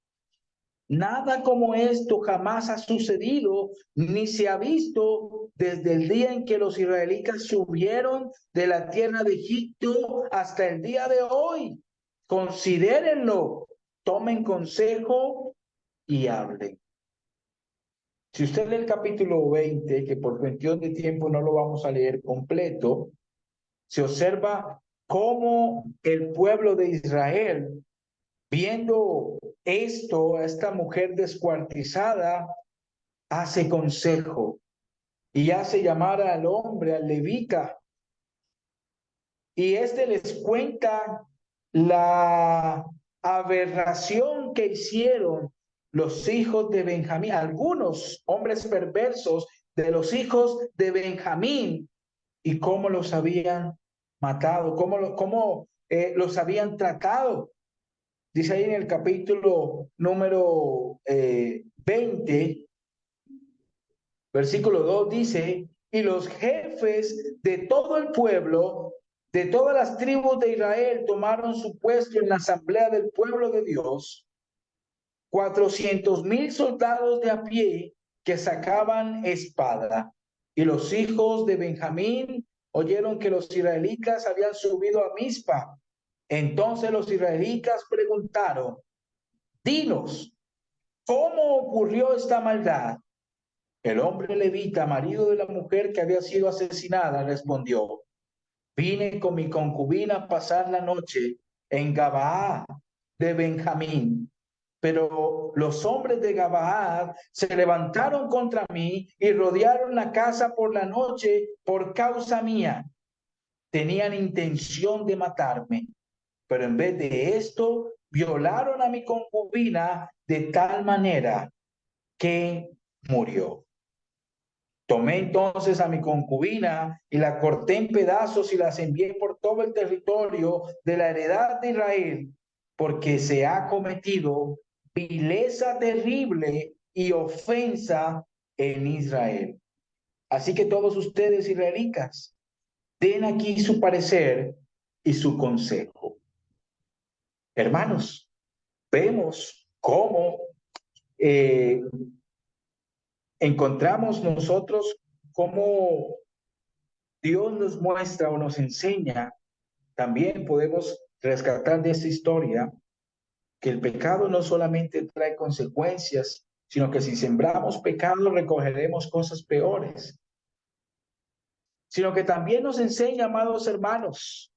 nada como esto jamás ha sucedido, ni se ha visto desde el día en que los israelitas subieron de la tierra de Egipto hasta el día de hoy. Considérenlo, tomen consejo y hablen. Si usted lee el capítulo 20, que por cuestión de tiempo no lo vamos a leer completo, se observa cómo el pueblo de Israel, viendo esto, a esta mujer descuartizada, hace consejo y hace llamar al hombre, al levita, y este les cuenta la aberración que hicieron los hijos de Benjamín, algunos hombres perversos de los hijos de Benjamín, y cómo los habían matado, cómo los habían tratado. Dice ahí en el capítulo número 20, versículo 2, dice: y los jefes de todo el pueblo, de todas las tribus de Israel, tomaron su puesto en la asamblea del pueblo de Dios, 400,000 soldados de a pie que sacaban espada. Y los hijos de Benjamín oyeron que los israelitas habían subido a Mizpa. Entonces los israelitas preguntaron: dinos, ¿cómo ocurrió esta maldad? El hombre levita, marido de la mujer que había sido asesinada, respondió: vine con mi concubina a pasar la noche en Gabaa de Benjamín. Pero los hombres de Gabaa se levantaron contra mí y rodearon la casa por la noche por causa mía. Tenían intención de matarme, pero en vez de esto, violaron a mi concubina de tal manera que murió. Tomé entonces a mi concubina y la corté en pedazos y las envié por todo el territorio de la heredad de Israel, porque se ha cometido vileza terrible y ofensa en Israel. Así que todos ustedes, israelitas, den aquí su parecer y su consejo. Hermanos, vemos cómo encontramos nosotros cómo Dios nos muestra o nos enseña. También podemos rescatar de esta historia que el pecado no solamente trae consecuencias, sino que si sembramos pecado recogeremos cosas peores. Sino que también nos enseña, amados hermanos,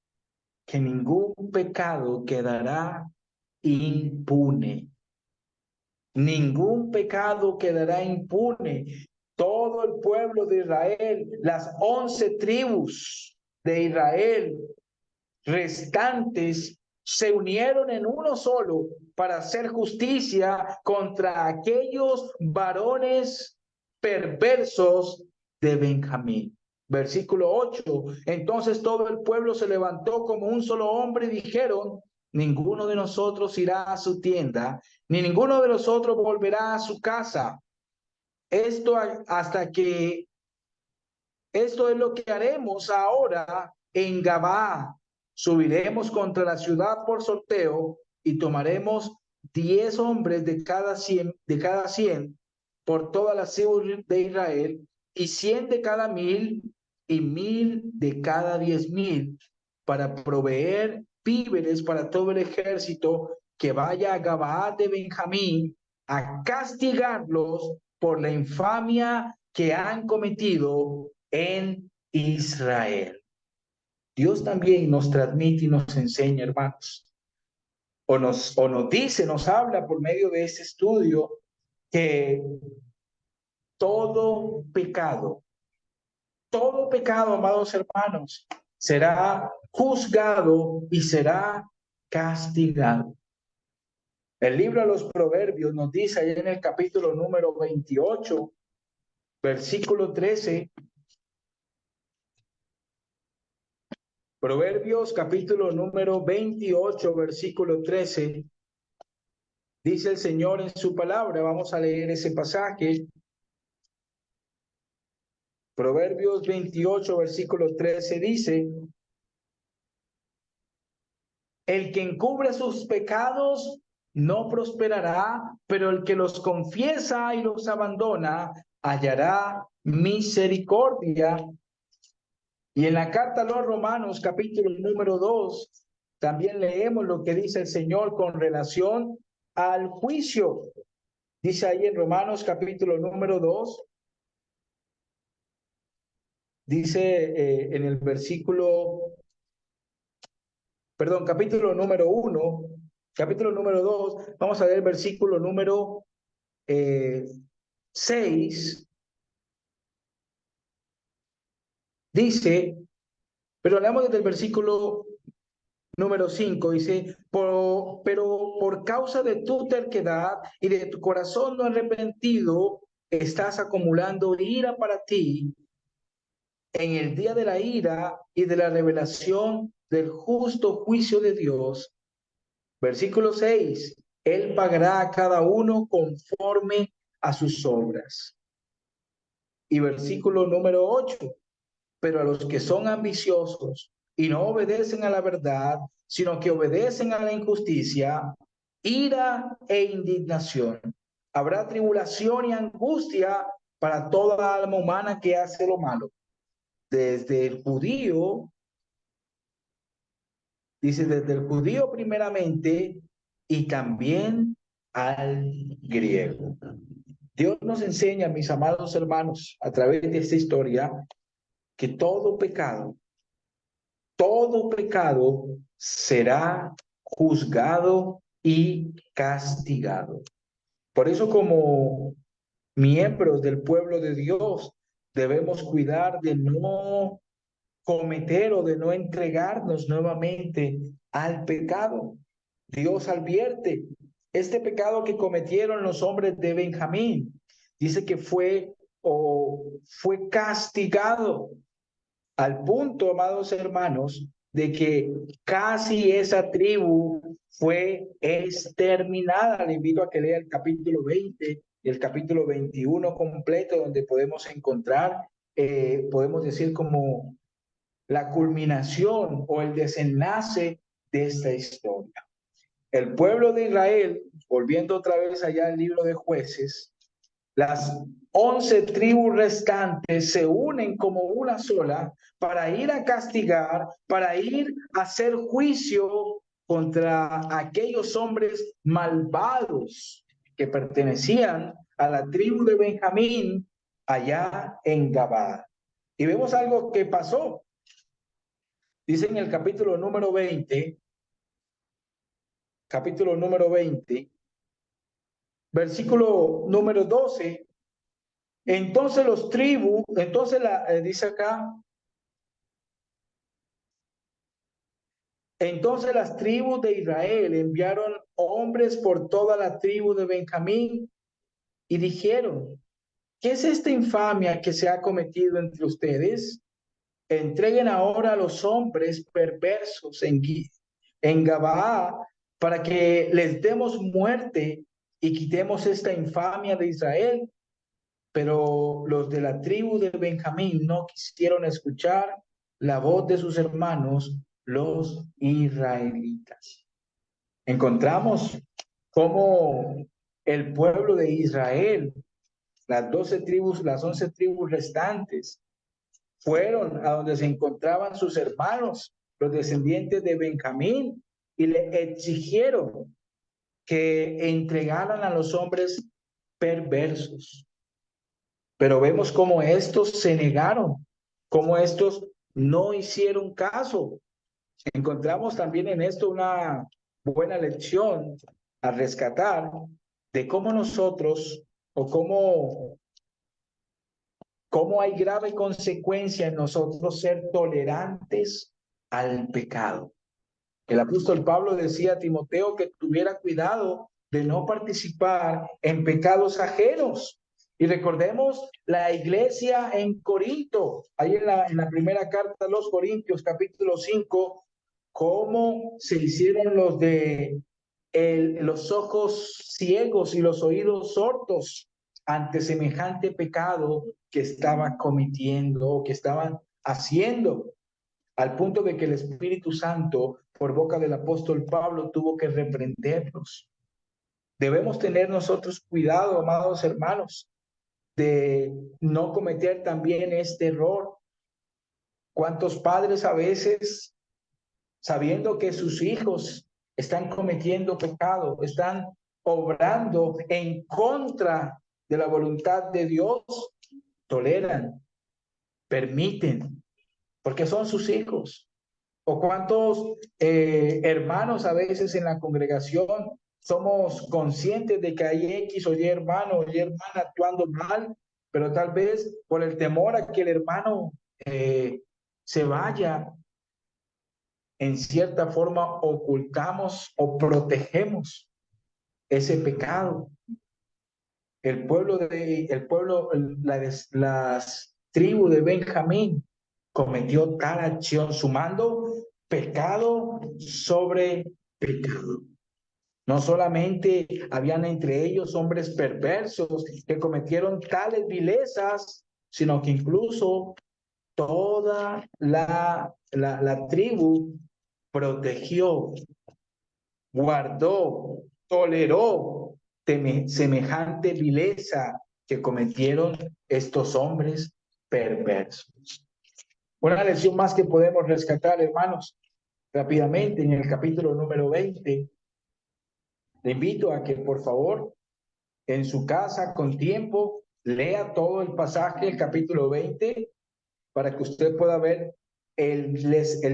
que ningún pecado quedará impune. Ningún pecado quedará impune. Todo el pueblo de Israel, las 11 tribus de Israel restantes, se unieron en uno solo para hacer justicia contra aquellos varones perversos de Benjamín. Versículo 8. Entonces todo el pueblo se levantó como un solo hombre y dijeron: ninguno de nosotros irá a su tienda, ni ninguno de nosotros volverá a su casa. Esto es lo que haremos ahora en Gabaa. Subiremos contra la ciudad por sorteo y tomaremos 10 hombres de cada 100 por todas las tribus de Israel, y 100 de cada 1,000 y 1,000 de cada 10,000, para proveer víveres para todo el ejército que vaya a Gabaa de Benjamín a castigarlos por la infamia que han cometido en Israel. Dios también nos transmite y nos enseña, hermanos, o nos dice, nos habla por medio de este estudio, que todo pecado, amados hermanos, será juzgado y será castigado. El libro de los Proverbios nos dice ahí en el capítulo número 28, versículo 13. Proverbios capítulo número 28, versículo 13. Dice el Señor en su palabra, vamos a leer ese pasaje. Proverbios 28, versículo 13 dice: el que encubre sus pecados no prosperará, pero el que los confiesa y los abandona hallará misericordia. Y en la carta a los Romanos, capítulo número 2, también leemos lo que dice el Señor con relación al juicio. Dice ahí en Romanos, capítulo número 2, dice en el versículo, perdón, capítulo número 1, capítulo número 2, vamos a ver el versículo número 6. Dice, pero hablamos desde el versículo número 5, dice, pero por causa de tu terquedad y de tu corazón no arrepentido, estás acumulando ira para ti en el día de la ira y de la revelación del justo juicio de Dios. Versículo 6, Él pagará a cada uno conforme a sus obras. Y versículo número 8, pero a los que son ambiciosos y no obedecen a la verdad, sino que obedecen a la injusticia, ira e indignación. Habrá tribulación y angustia para toda alma humana que hace lo malo. Desde el judío, dice, desde el judío primeramente y también al griego. Dios nos enseña, mis amados hermanos, a través de esta historia, que todo pecado será juzgado y castigado. Por eso, como miembros del pueblo de Dios, debemos cuidar de no cometer o de no entregarnos nuevamente al pecado. Dios advierte este pecado que cometieron los hombres de Benjamín. Dice que fue castigado al punto, amados hermanos, de que casi esa tribu fue exterminada. Le invito a que lea el capítulo 20 y el capítulo 21 completo, donde podemos encontrar, podemos decir, como la culminación o el desenlace de esta historia. El pueblo de Israel, volviendo otra vez allá al libro de Jueces, las 11 tribus restantes se unen como una sola para ir a castigar, para ir a hacer juicio contra aquellos hombres malvados que pertenecían a la tribu de Benjamín allá en Gabá. Y vemos algo que pasó. Dice en el capítulo número 20, versículo número 12, entonces dice acá, entonces las tribus de Israel enviaron hombres por toda la tribu de Benjamín y dijeron, ¿qué es esta infamia que se ha cometido entre ustedes? Entreguen ahora a los hombres perversos en Gabaa para que les demos muerte y quitemos esta infamia de Israel. Pero los de la tribu de Benjamín no quisieron escuchar la voz de sus hermanos, los israelitas. Encontramos cómo el pueblo de Israel, las 11 tribus restantes, fueron a donde se encontraban sus hermanos, los descendientes de Benjamín, y le exigieron que entregaran a los hombres perversos. Pero vemos cómo estos se negaron, cómo estos no hicieron caso. Encontramos también en esto una buena lección a rescatar de cómo nosotros o cómo hay grave consecuencia en nosotros ser tolerantes al pecado. El apóstol Pablo decía a Timoteo que tuviera cuidado de no participar en pecados ajenos. Y recordemos la iglesia en Corinto, ahí en la primera carta a los Corintios, capítulo 5, cómo se hicieron los ojos ciegos y los oídos sordos ante semejante pecado que estaba cometiendo o que estaban haciendo, al punto de que el Espíritu Santo, por boca del apóstol Pablo, tuvo que reprenderlos. Debemos tener nosotros cuidado, amados hermanos, de no cometer también este error. ¿Cuántos padres a veces, sabiendo que sus hijos están cometiendo pecado, están obrando en contra de la voluntad de Dios, toleran, permiten, porque son sus hijos? ¿O cuántos hermanos a veces en la congregación somos conscientes de que hay X o Y hermano o Y hermana actuando mal, pero tal vez por el temor a que el hermano se vaya, en cierta forma ocultamos o protegemos ese pecado? Las tribus de Benjamín cometió tal acción, sumando pecado sobre pecado. No solamente habían entre ellos hombres perversos que cometieron tales vilezas, sino que incluso toda la tribu protegió, guardó, toleró semejante vileza que cometieron estos hombres perversos. Una lección más que podemos rescatar, hermanos, rápidamente en el capítulo número 20. Le invito a que, por favor, en su casa, con tiempo, lea todo el pasaje, el capítulo 20, para que usted pueda ver el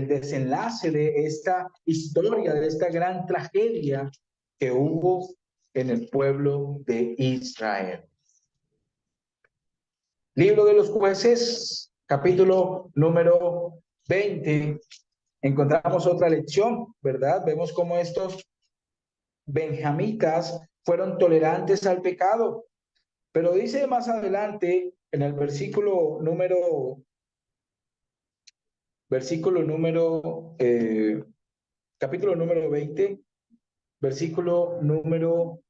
desenlace de esta historia, de esta gran tragedia que hubo en el pueblo de Israel. Libro de los Jueces, capítulo número 20. Encontramos otra lección, ¿verdad? Vemos cómo estos benjamitas fueron tolerantes al pecado. Pero dice más adelante, en el versículo número, capítulo número 20, versículo número,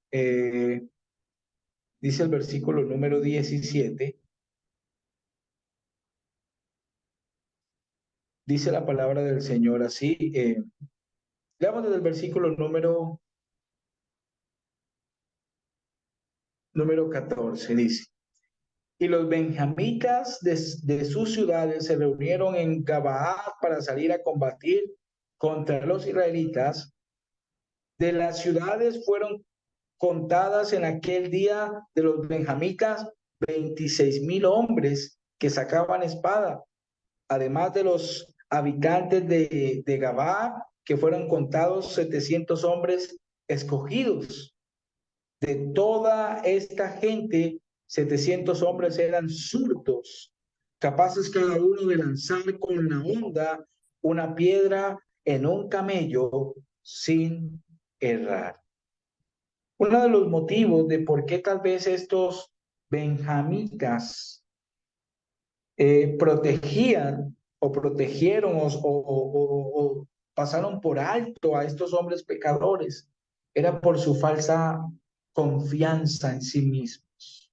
dice el versículo número 17, dice la palabra del Señor así, leamos desde el versículo número 14, dice: y los benjamitas de sus ciudades se reunieron en Gabaa para salir a combatir contra los israelitas. De las ciudades fueron contadas en aquel día de los benjamitas 26,000 hombres que sacaban espada, además de los habitantes de Gabaa, que fueron contados 700 hombres escogidos. De toda esta gente, 700 hombres eran zurdos, capaces cada uno de lanzar con la honda una piedra en un camello sin errar. Uno de los motivos de por qué tal vez estos benjamitas protegían o protegieron o pasaron por alto a estos hombres pecadores era por su falsa confianza en sí mismos.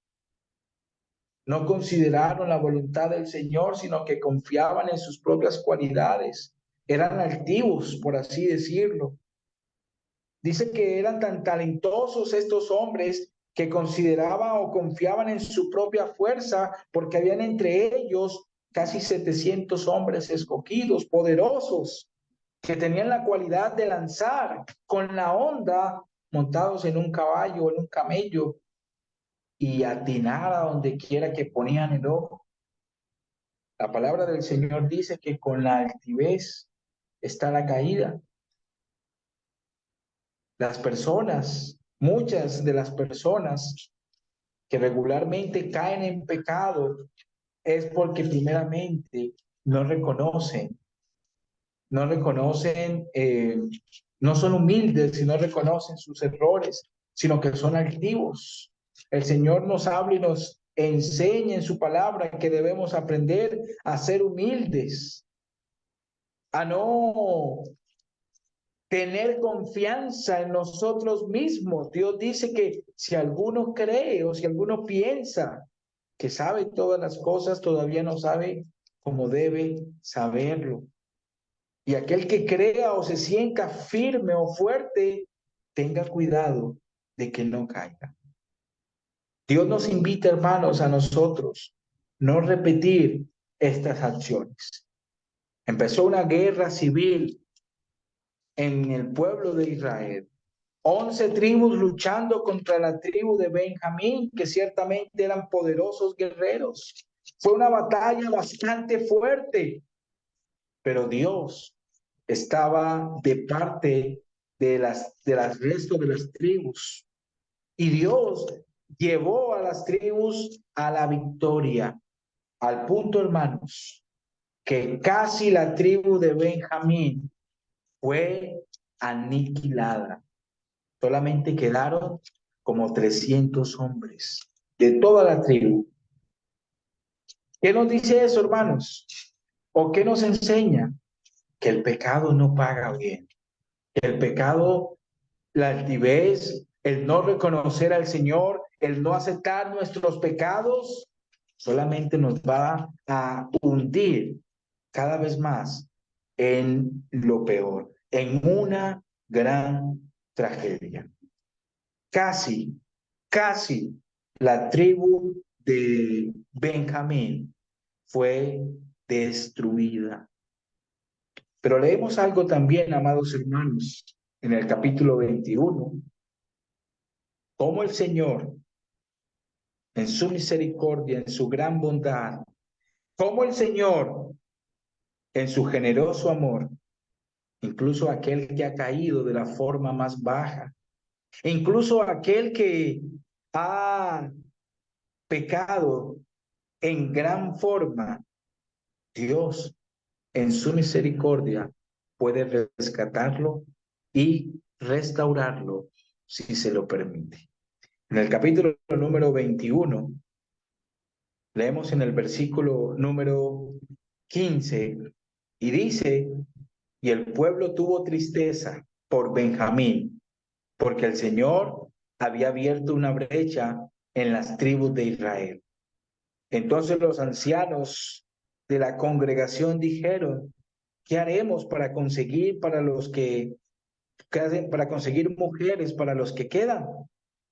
No consideraron la voluntad del Señor, sino que confiaban en sus propias cualidades. Eran altivos, por así decirlo. Dice que eran tan talentosos estos hombres que consideraban o confiaban en su propia fuerza, porque habían entre ellos casi 700 hombres escogidos, poderosos, que tenían la cualidad de lanzar con la honda montados en un caballo o en un camello. y atinar a donde quiera que ponían el ojo. La palabra del Señor dice que con la altivez está la caída. Las personas, muchas de las personas que regularmente caen en pecado es porque primeramente no reconocen, no reconocen, no son humildes, sino reconocen sus errores, sino que son altivos. El Señor nos habla y nos enseña en su palabra que debemos aprender a ser humildes, a no tener confianza en nosotros mismos. Dios dice que si alguno cree o si alguno piensa que sabe todas las cosas, todavía no sabe como debe saberlo. Y aquel que crea o se sienta firme o fuerte, tenga cuidado de que no caiga. Dios nos invita, hermanos, a nosotros no repetir estas acciones. Empezó una guerra civil en el pueblo de Israel. 11 tribus luchando contra la tribu de Benjamín, que ciertamente eran poderosos guerreros. Fue una batalla bastante fuerte, pero Dios estaba de parte de las restos de las tribus. Y Dios llevó a las tribus a la victoria, al punto, hermanos, que casi la tribu de Benjamín fue aniquilada. Solamente quedaron como 300 hombres de toda la tribu. ¿Qué nos dice eso, hermanos? ¿O qué nos enseña? Que el pecado no paga bien. El pecado, la altivez, el no reconocer al Señor, el no aceptar nuestros pecados, solamente nos va a hundir cada vez más en lo peor, en una gran tragedia. Casi la tribu de Benjamín fue destruida. Pero leemos algo también, amados hermanos, en el capítulo 21, cómo el Señor, en su misericordia, en su gran bondad, cómo el Señor, en su generoso amor, incluso aquel que ha caído de la forma más baja, incluso aquel que ha pecado en gran forma, Dios en su misericordia puede rescatarlo y restaurarlo si se lo permite. En el capítulo número 21, leemos en el versículo número 15, y dice, y el pueblo tuvo tristeza por Benjamín, porque el Señor había abierto una brecha en las tribus de Israel. Entonces los ancianos de la congregación dijeron, ¿qué haremos para conseguir para conseguir mujeres para los que quedan?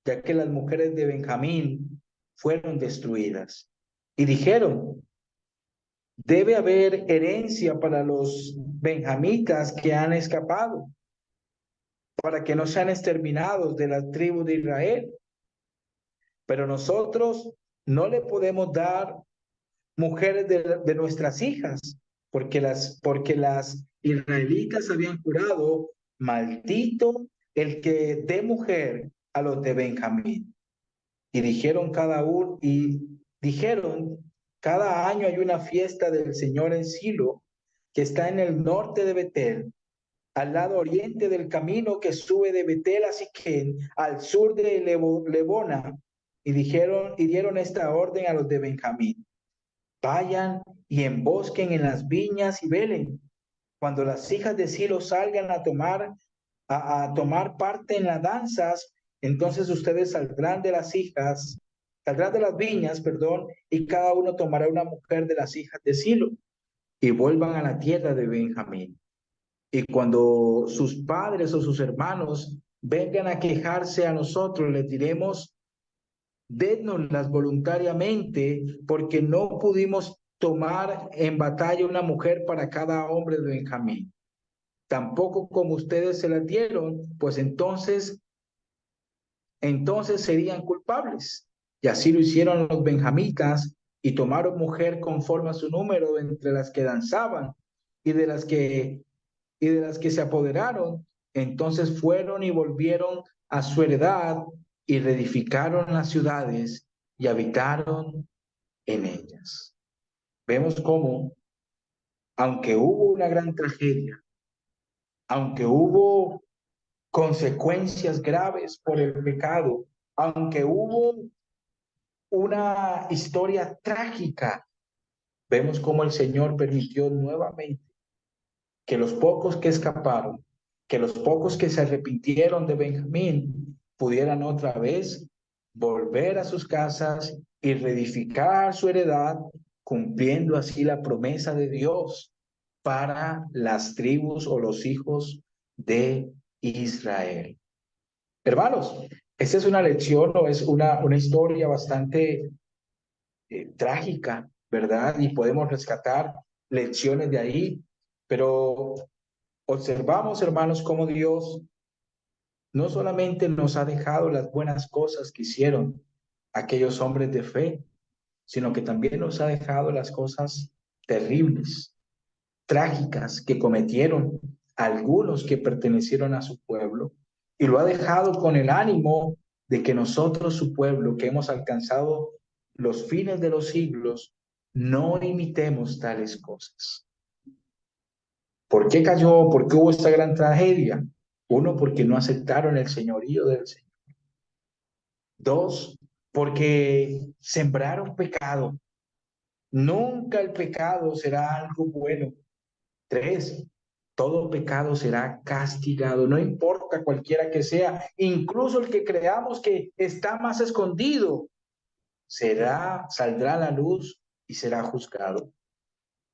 Ya que las mujeres de Benjamín fueron destruidas. Y dijeron, debe haber herencia para los benjamitas que han escapado, para que no sean exterminados de la tribu de Israel. Pero nosotros no le podemos dar mujeres de nuestras hijas, porque las israelitas habían jurado, maldito el que dé mujer a los de Benjamín. Y dijeron cada año hay una fiesta del Señor en Silo, que está en el norte de Betel, al lado oriente del camino que sube de Betel a Siquén, al sur de Lebona. Y dieron esta orden a los de Benjamín: vayan y embosquen en las viñas y velen. Cuando las hijas de Silo salgan a tomar parte en las danzas, entonces ustedes saldrán de las viñas, y cada uno tomará una mujer de las hijas de Silo y vuelvan a la tierra de Benjamín. Y cuando sus padres o sus hermanos vengan a quejarse a nosotros, les diremos, dénoslas voluntariamente, porque no pudimos tomar en batalla una mujer para cada hombre de Benjamín. Tampoco como ustedes se las dieron, pues entonces serían culpables. Y así lo hicieron los benjamitas y tomaron mujer conforme a su número entre las que danzaban y de las que se apoderaron. Entonces fueron y volvieron a su heredad y reedificaron las ciudades y habitaron en ellas. Vemos cómo, aunque hubo una gran tragedia, aunque hubo consecuencias graves por el pecado, aunque hubo una historia trágica, vemos cómo el Señor permitió nuevamente que los pocos que escaparon, que los pocos que se arrepintieron de Benjamín, pudieran otra vez volver a sus casas y reedificar su heredad, cumpliendo así la promesa de Dios para las tribus o los hijos de Israel. Hermanos, esta es una lección o es una historia bastante trágica, ¿verdad? Y podemos rescatar lecciones de ahí, pero observamos, hermanos, cómo Dios no solamente nos ha dejado las buenas cosas que hicieron aquellos hombres de fe, sino que también nos ha dejado las cosas terribles, trágicas que cometieron algunos que pertenecieron a su pueblo, y lo ha dejado con el ánimo de que nosotros, su pueblo, que hemos alcanzado los fines de los siglos, no imitemos tales cosas. ¿Por qué cayó? ¿Por qué hubo esta gran tragedia? Uno, porque no aceptaron el señorío del Señor. Dos, porque sembraron pecado. Nunca el pecado será algo bueno. Tres, todo pecado será castigado, no importa cualquiera que sea, incluso el que creamos que está más escondido, saldrá a la luz y será juzgado.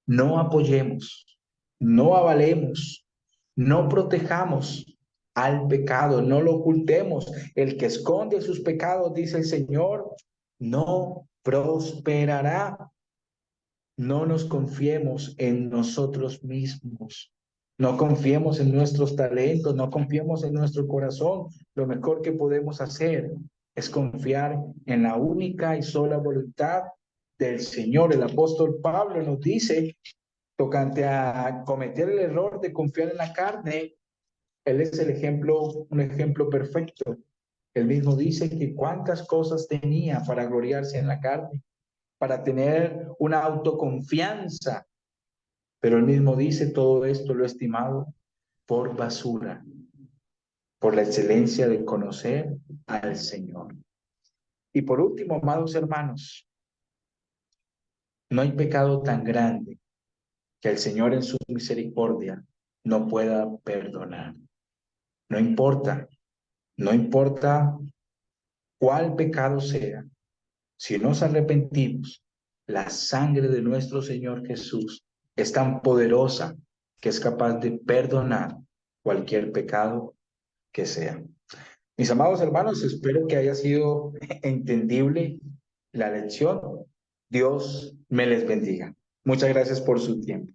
No apoyemos, no avalemos, no protejamos al pecado, no lo ocultemos. El que esconde sus pecados, dice el Señor, no prosperará. No nos confiemos en nosotros mismos. No confiemos en nuestros talentos, no confiemos en nuestro corazón. Lo mejor que podemos hacer es confiar en la única y sola voluntad del Señor. El apóstol Pablo nos dice, tocante a cometer el error de confiar en la carne, él es un ejemplo perfecto. Él mismo dice que cuántas cosas tenía para gloriarse en la carne, para tener una autoconfianza, pero él mismo dice todo esto lo he estimado por basura, por la excelencia de conocer al Señor. Y por último, amados hermanos, no hay pecado tan grande que el Señor en su misericordia no pueda perdonar. No importa, no importa cuál pecado sea, si nos arrepentimos, la sangre de nuestro Señor Jesús es tan poderosa que es capaz de perdonar cualquier pecado que sea. Mis amados hermanos, espero que haya sido entendible la lección. Dios me les bendiga. Muchas gracias por su tiempo.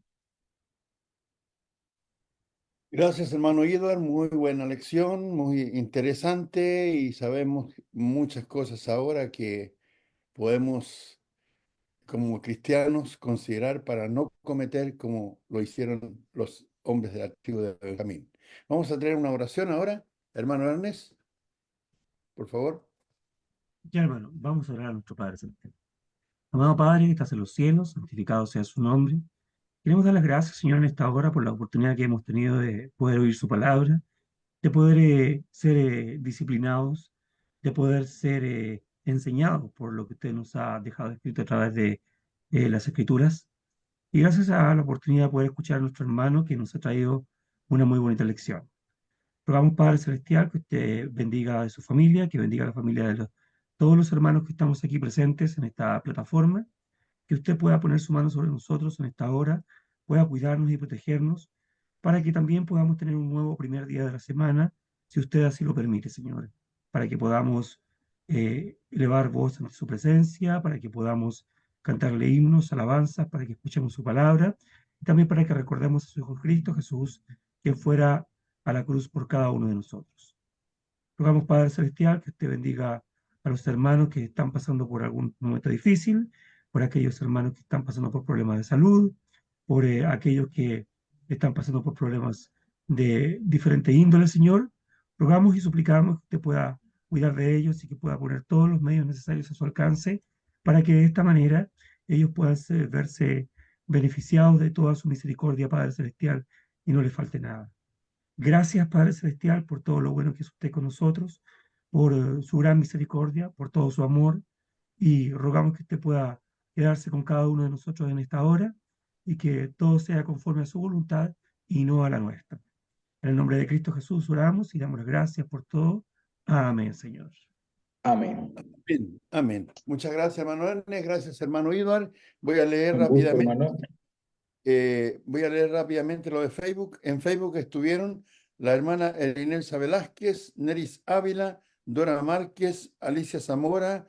Gracias, hermano Edward. Muy buena lección, muy interesante y sabemos muchas cosas ahora que podemos, como cristianos, considerar para no cometer como lo hicieron los hombres de la tribu de Benjamín. Vamos a tener una oración ahora. Hermano Ernest, por favor. Ya, hermano, vamos a orar a nuestro Padre Celestial. Amado Padre que estás en los cielos, santificado sea su nombre. Queremos dar las gracias, Señor, en esta hora por la oportunidad que hemos tenido de poder oír su palabra, de poder ser disciplinados, de poder ser enseñados por lo que usted nos ha dejado escrito a través de las Escrituras. Y gracias a la oportunidad de poder escuchar a nuestro hermano que nos ha traído una muy bonita lección. Rogamos, Padre Celestial, que usted bendiga a su familia, que bendiga a la familia de todos los hermanos que estamos aquí presentes en esta plataforma, que usted pueda poner su mano sobre nosotros en esta hora, pueda cuidarnos y protegernos, para que también podamos tener un nuevo primer día de la semana, si usted así lo permite, Señor, para que podamos elevar voz ante su presencia, para que podamos cantarle himnos, alabanzas, para que escuchemos su palabra, y también para que recordemos a su Hijo Cristo Jesús, quien fuera a la cruz por cada uno de nosotros. Rogamos, Padre Celestial, que usted bendiga a los hermanos que están pasando por algún momento difícil, por aquellos hermanos que están pasando por problemas de salud, por aquellos que están pasando por problemas de diferente índole, Señor. Rogamos y suplicamos que usted pueda cuidar de ellos y que pueda poner todos los medios necesarios a su alcance para que de esta manera ellos puedan verse beneficiados de toda su misericordia, Padre Celestial, y no les falte nada. Gracias, Padre Celestial, por todo lo bueno que es usted con nosotros, por su gran misericordia, por todo su amor, y rogamos que usted pueda quedarse con cada uno de nosotros en esta hora y que todo sea conforme a su voluntad y no a la nuestra. En el nombre de Cristo Jesús oramos y damos las gracias por todo. Amén, Señor. Amén. Amén. Amén. Muchas gracias, hermano Ernest. Gracias, hermano Eduard. Voy a leer Un gusto, rápidamente. hermano. Voy a leer rápidamente lo de Facebook. En Facebook estuvieron la hermana Elinelsa Velázquez, Neris Ávila, Dora Márquez, Alicia Zamora,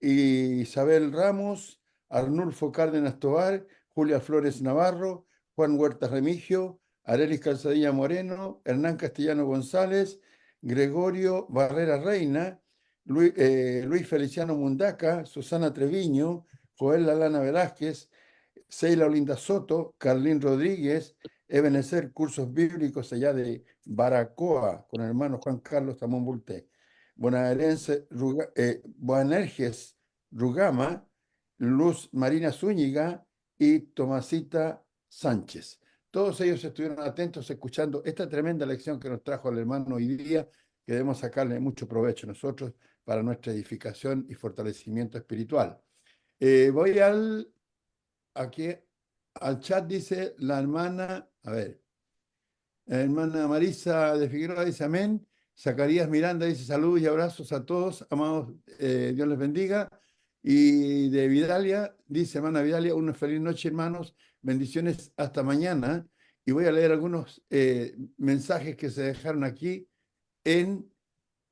Isabel Ramos, Arnulfo Cárdenas Tobar, Julia Flores Navarro, Juan Huerta Remigio, Arelis Calzadilla Moreno, Hernán Castellano González, Gregorio Barrera Reina, Luis Feliciano Mundaca, Susana Treviño, Joel Lalana Velázquez, Seila Olinda Soto, Carlín Rodríguez, Ebenezer Cursos Bíblicos allá de Baracoa, con el hermano Juan Carlos Tamón Bulté, Boanerges Rugama, Luz Marina Zúñiga y Tomasita Sánchez. Todos ellos estuvieron atentos escuchando esta tremenda lección que nos trajo el hermano hoy día, que debemos sacarle mucho provecho nosotros para nuestra edificación y fortalecimiento espiritual. Voy aquí al chat, dice la hermana, a ver, la hermana Marisa de Figueroa dice amén. Zacarías Miranda dice saludos y abrazos a todos, amados, Dios les bendiga. Y de Vidalia, dice hermana Vidalia, una feliz noche, hermanos, bendiciones hasta mañana. Y voy a leer algunos mensajes que se dejaron aquí en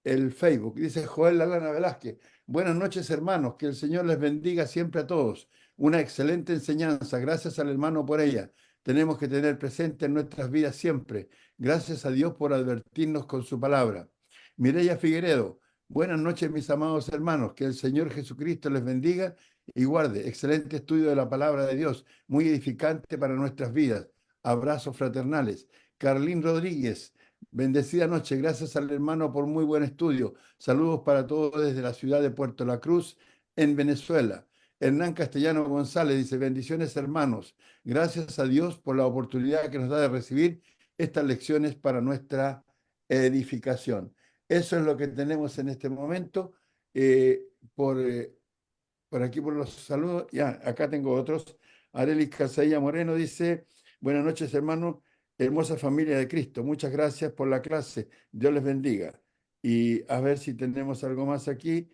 el Facebook. Dice Joel Lalana Velázquez, buenas noches, hermanos, que el Señor les bendiga siempre a todos. Una excelente enseñanza, gracias al hermano por ella. Tenemos que tener presente en nuestras vidas siempre. Gracias a Dios por advertirnos con su palabra. Mireya Figueredo, buenas noches, mis amados hermanos, que el Señor Jesucristo les bendiga y guarde. Excelente estudio de la palabra de Dios, muy edificante para nuestras vidas. Abrazos fraternales. Carlín Rodríguez, bendecida noche, gracias al hermano por muy buen estudio. Saludos para todos desde la ciudad de Puerto La Cruz, en Venezuela. Hernán Castellano González dice, bendiciones hermanos, gracias a Dios por la oportunidad que nos da de recibir estas lecciones para nuestra edificación. Eso es lo que tenemos en este momento. Por aquí por los saludos, ya, acá tengo otros. Arelis Calzadilla Moreno dice, buenas noches hermanos, hermosa familia de Cristo, muchas gracias por la clase, Dios les bendiga. Y a ver si tenemos algo más aquí.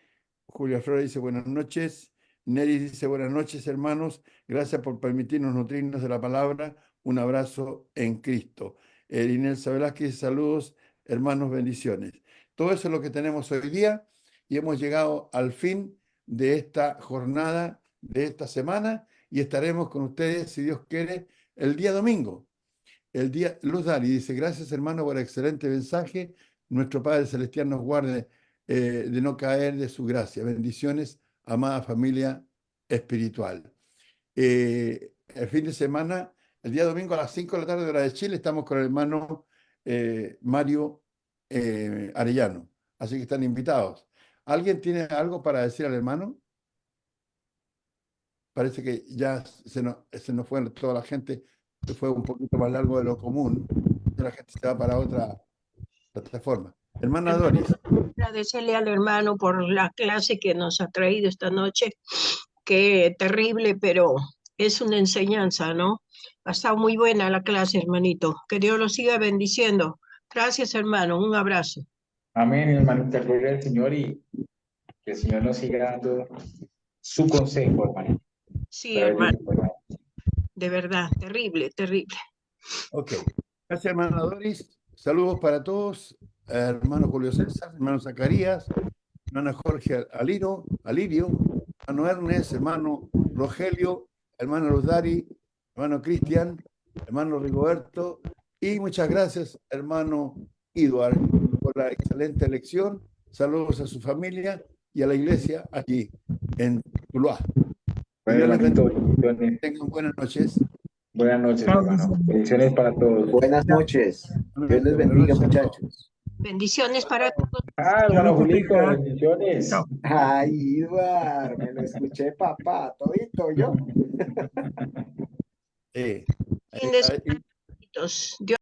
Julia Flores dice buenas noches. Neri dice buenas noches hermanos, gracias por permitirnos nutrirnos de la palabra, un abrazo en Cristo. Inelsa Velázquez, saludos hermanos, bendiciones. Todo eso es lo que tenemos hoy día y hemos llegado al fin de esta jornada, de esta semana, y estaremos con ustedes, si Dios quiere, el día domingo. El día, Luz Dari dice, gracias hermano por el excelente mensaje, nuestro Padre Celestial nos guarde de no caer de su gracia. Bendiciones, amada familia espiritual. El fin de semana, el día domingo a las 5 de la tarde hora de Chile, estamos con el hermano Mario Arellano, así que están invitados. ¿Alguien tiene algo para decir al hermano? Parece que ya se nos fue toda la gente, se fue un poquito más largo de lo común, la gente se va para otra plataforma. Hermana Doris. Agradecerle al hermano por la clase que nos ha traído esta noche, que terrible, pero es una enseñanza, ¿no? Ha estado muy buena la clase, hermanito. Que Dios lo siga bendiciendo. Gracias, hermano. Un abrazo. Amén, hermanita, gloria al Señor y que el Señor nos siga dando su consejo, hermanito. Sí, hermano. De verdad, terrible, terrible. Ok. Gracias, hermana Doris. Saludos para todos. Hermano Julio César, hermano Zacarías, hermana Jorge Alirio, hermano Ernest, hermano Rogelio, hermano Luzari, hermano Cristian, hermano Rigoberto, y muchas gracias, hermano Eduard, por la excelente lección. Saludos a su familia y a la iglesia allí en Tuluá. Que Bueno, Dios les hermanito, bendiga. bendiciones. Tengan buenas noches. Buenas noches, Chao, hermano. bendiciones. Bendiciones para todos. Buenas noches. Dios les Buenas bendiga, noches a todos. muchachos. Bendiciones para todos. Ah, Dios hermano los Julito, proteja. bendiciones. Chao. Ay, Ibar, me lo escuché, papá, todito yo. Sí. Fin de Ahí- semana. Dios